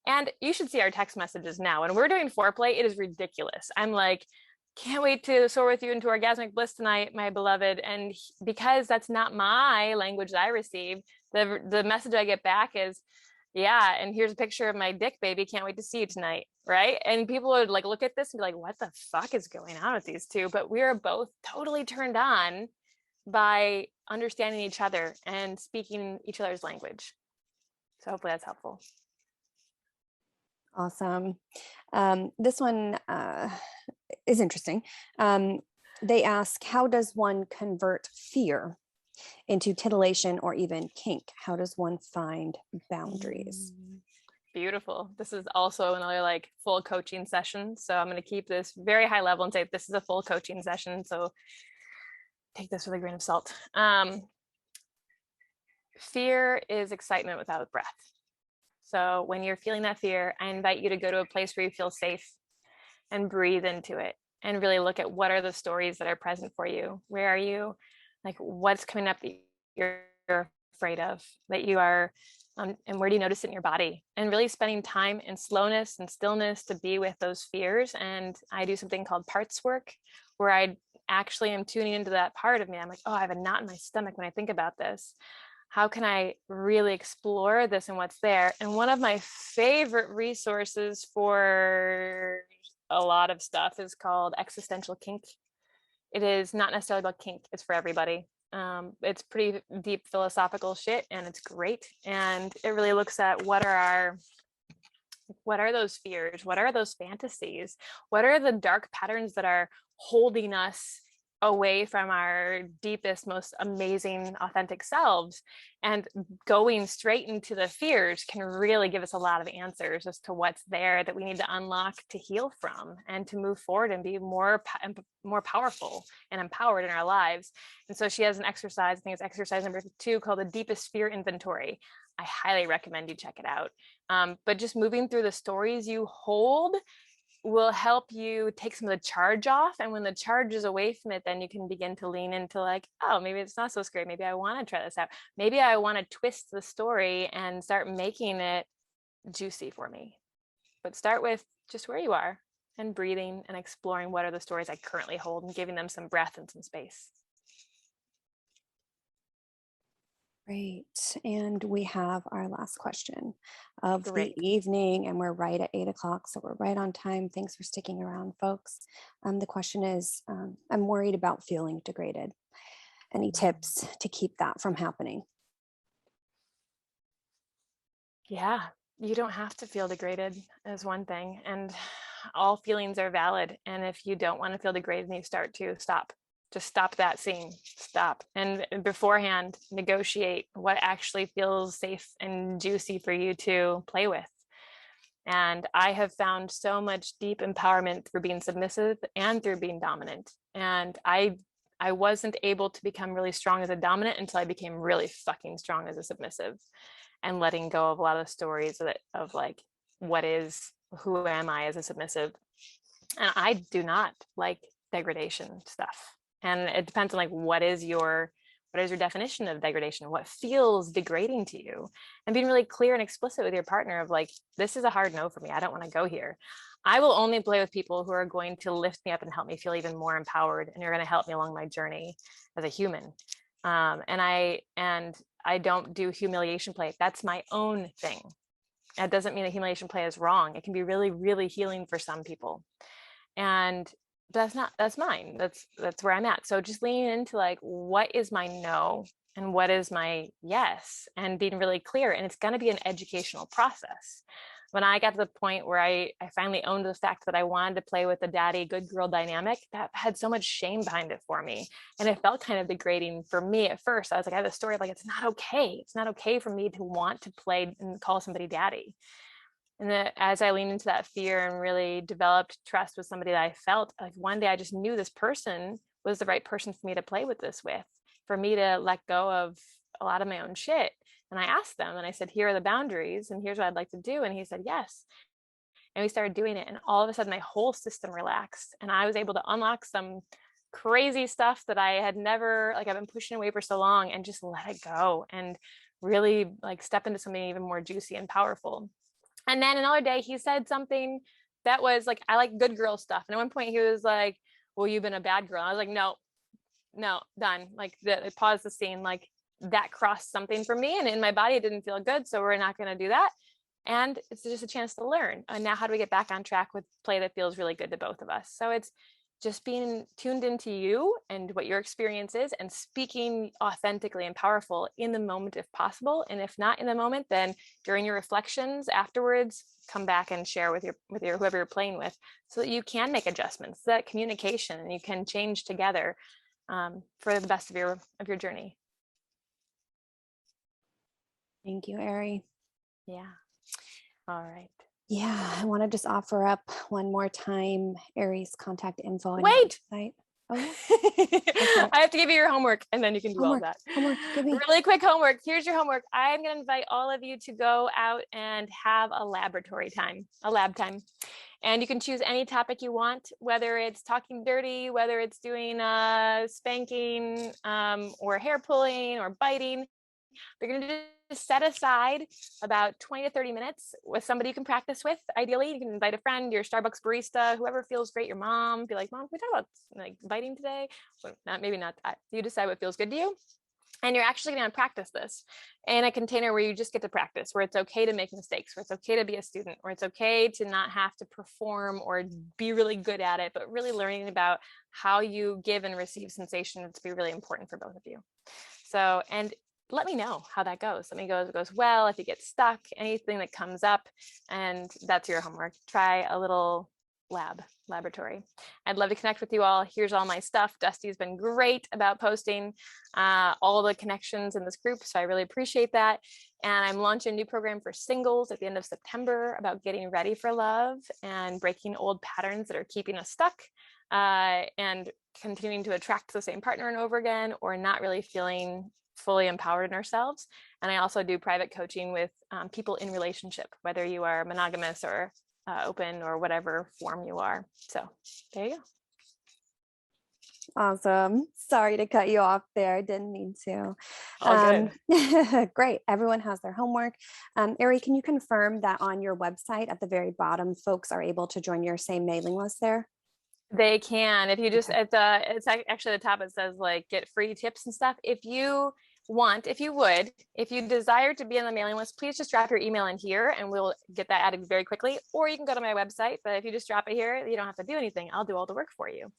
And you should see our text messages now. When we're doing foreplay, it is ridiculous. I'm like, can't wait to soar with you into orgasmic bliss tonight, my beloved. And because that's not my language that I receive, the message I get back is, yeah, and here's a picture of my dick, baby. Can't wait to see you tonight, right? And people would like look at this and be like, what the fuck is going on with these two? But we are both totally turned on by understanding each other and speaking each other's language. So hopefully that's helpful. Awesome. This one is interesting. They ask, how does one convert fear into titillation or even kink? How does one find boundaries? Beautiful. This is also another like full coaching session. So I'm going to keep this very high level and say this is a full coaching session. So take this with a grain of salt. Fear is excitement without breath. So when you're feeling that fear, I invite you to go to a place where you feel safe and breathe into it and really look at what are the stories that are present for you. Where are you? Like, what's coming up that you're afraid of, that you are, and where do you notice it in your body? And really spending time in slowness and stillness to be with those fears. And I do something called parts work, where I actually am tuning into that part of me. I'm like, oh, I have a knot in my stomach when I think about this. How can I really explore this and what's there? And one of my favorite resources for a lot of stuff is called existential kink. It is not necessarily about kink. It's for everybody. It's pretty deep philosophical shit and it's great. And it really looks at what are those fears? What are those fantasies? What are the dark patterns that are holding us away from our deepest, most amazing, authentic selves? And going straight into the fears can really give us a lot of answers as to what's there that we need to unlock to heal from and to move forward and be more powerful and empowered in our lives. And so she has an exercise, I think it's exercise number 2, called the deepest fear inventory. I highly recommend you check it out. But just moving through the stories you hold will help you take some of the charge off. And when the charge is away from it, then you can begin to lean into like, oh, maybe it's not so scary. Maybe I want to try this out. Maybe I want to twist the story and start making it juicy for me. But start with just where you are and breathing and exploring what are the stories I currently hold and giving them some breath and some space. Great. And we have our last question of Great. the evening, and we're right at 8 o'clock. So we're right on time. Thanks for sticking around, folks. The question is, I'm worried about feeling degraded. Any tips to keep that from happening? Yeah, you don't have to feel degraded is one thing. And all feelings are valid. And if you don't want to feel degraded and you start to, stop. Just stop that scene, stop. And beforehand, negotiate what actually feels safe and juicy for you to play with. And I have found so much deep empowerment through being submissive and through being dominant. And I wasn't able to become really strong as a dominant until I became really fucking strong as a submissive and letting go of a lot of the stories of like, who am I as a submissive? And I do not like degradation stuff. And it depends on like, what is your What is your definition of degradation? What feels degrading to you? And being really clear and explicit with your partner of like, this is a hard no for me. I don't want to go here. I will only play with people who are going to lift me up and help me feel even more empowered, and you're going to help me along my journey as a human. And I don't do humiliation play. That's my own thing. That doesn't mean that humiliation play is wrong. It can be really, really healing for some people. And that's mine. That's where I'm at. So just leaning into like, what is my no and what is my yes, and being really clear. And it's going to be an educational process. When I got to the point where I finally owned the fact that I wanted to play with the daddy good girl dynamic, that had so much shame behind it for me. And it felt kind of degrading for me at first. I was like, I have a story of like, it's not okay. It's not okay for me to want to play and call somebody daddy. And as I leaned into that fear and really developed trust with somebody that I felt like one day I just knew this person was the right person for me to play with this with, for me to let go of a lot of my own shit. And I asked them and I said, here are the boundaries and here's what I'd like to do. And he said, yes. And we started doing it. And all of a sudden my whole system relaxed and I was able to unlock some crazy stuff that I had never, like I've been pushing away for so long, and just let it go and really like step into something even more juicy and powerful. And then another day he said something that was like, I like good girl stuff. And at one point he was like, well, you've been a bad girl. I was like, no, done. Like pause the scene. Like that crossed something for me and in my body, it didn't feel good. So we're not going to do that. And it's just a chance to learn. And now how do we get back on track with play that feels really good to both of us? So it's just being tuned into you and what your experience is and speaking authentically and powerful in the moment if possible. And if not in the moment, then during your reflections afterwards, come back and share with your whoever you're playing with, so that you can make adjustments, that communication, and you can change together for the best of your journey. Thank you, Eri. Yeah. All right. Yeah, I want to just offer up one more time Eri's contact info. Wait. Website. Oh, yeah. I have to give you your homework and then you can do all that. Homework, give me. Really quick homework. Here's your homework. I'm going to invite all of you to go out and have a lab time. And you can choose any topic you want, whether it's talking dirty, whether it's doing spanking or hair pulling or biting. They're going to just set aside about 20 to 30 minutes with somebody you can practice with. Ideally, you can invite a friend, your Starbucks barista, whoever feels great, your mom. Be like, Mom, can we talk about like biting today? Well, maybe not that. You decide what feels good to you. And you're actually going to practice this in a container where you just get to practice, where it's okay to make mistakes, where it's okay to be a student, where it's okay to not have to perform or be really good at it, but really learning about how you give and receive sensation to be really important for both of you. So, and let me know how that goes. Let me know if it goes well, if you get stuck, anything that comes up, and that's your homework. Try a little laboratory. I'd love to connect with you all. Here's all my stuff. Dusty's been great about posting all the connections in this group, so I really appreciate that. And I'm launching a new program for singles at the end of September about getting ready for love and breaking old patterns that are keeping us stuck and continuing to attract the same partner and over again, or not really feeling fully empowered in ourselves. And I also do private coaching with people in relationship, whether you are monogamous or open or whatever form you are. So there you go. Awesome. Sorry to cut you off there. Didn't mean to. All good. Great. Everyone has their homework. Eri, can you confirm that on your website at the very bottom, folks are able to join your same mailing list there? They can. If you just, Okay. it's actually the top, it says like get free tips and stuff. If you desire to be on the mailing list, please just drop your email in here and we'll get that added very quickly. Or you can go to my website, but if you just drop it here, you don't have to do anything. I'll do all the work for you.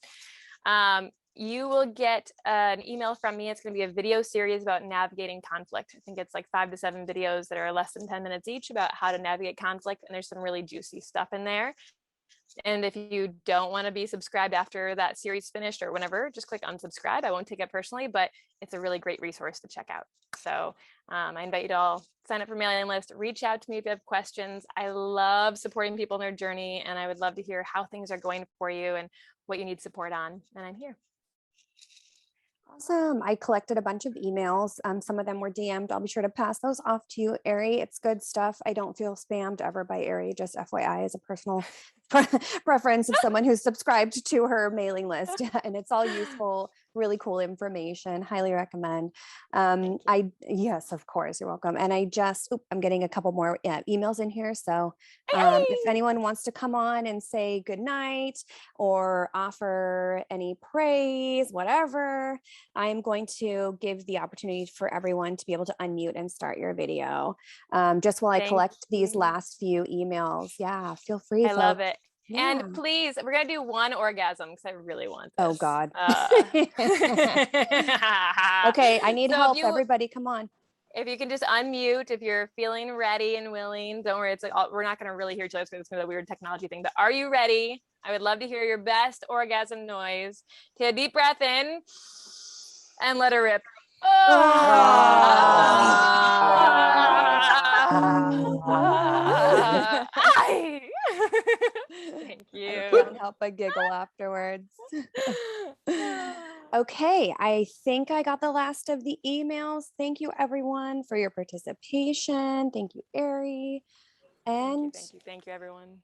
You will get an email from me. It's going to be a video series about navigating conflict. I think it's like 5 to 7 videos that are less than 10 minutes each about how to navigate conflict. And there's some really juicy stuff in there. And if you don't want to be subscribed after that series finished or whenever, just click unsubscribe. I won't take it personally, but it's a really great resource to check out. So I invite you to all sign up for mailing list, reach out to me if you have questions. I love supporting people in their journey, and I would love to hear how things are going for you and what you need support on. And I'm here. Awesome. I collected a bunch of emails. Some of them were DM'd. I'll be sure to pass those off to you, Eri. It's good stuff. I don't feel spammed ever by Eri, just FYI, as a personal preference of someone who's subscribed to her mailing list, and it's all useful, really cool information. Highly recommend. Yes, of course, you're welcome. And I'm getting a couple more emails in here. So if anyone wants to come on and say good night or offer any praise, whatever, I'm going to give the opportunity for everyone to be able to unmute and start your video. Just while I collect these last few emails. Yeah, feel free. I love it. Yeah. And please, we're gonna do one orgasm because I really want this. Oh God. Okay, I need help. Everybody, come on. If you can just unmute, if you're feeling ready and willing, don't worry. It's like we're not gonna really hear each other because it's gonna be a weird technology thing. But are you ready? I would love to hear your best orgasm noise. Take a deep breath in and let her rip. Thank you. I can't help but giggle afterwards. Okay, I think I got the last of the emails. Thank you, everyone, for your participation. Thank you, Eri. And thank you, everyone.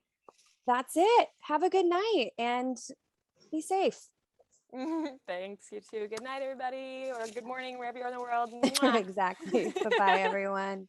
That's it. Have a good night and be safe. Thanks, you too. Good night, everybody, or good morning, wherever you are in the world. Exactly. Bye-bye, everyone.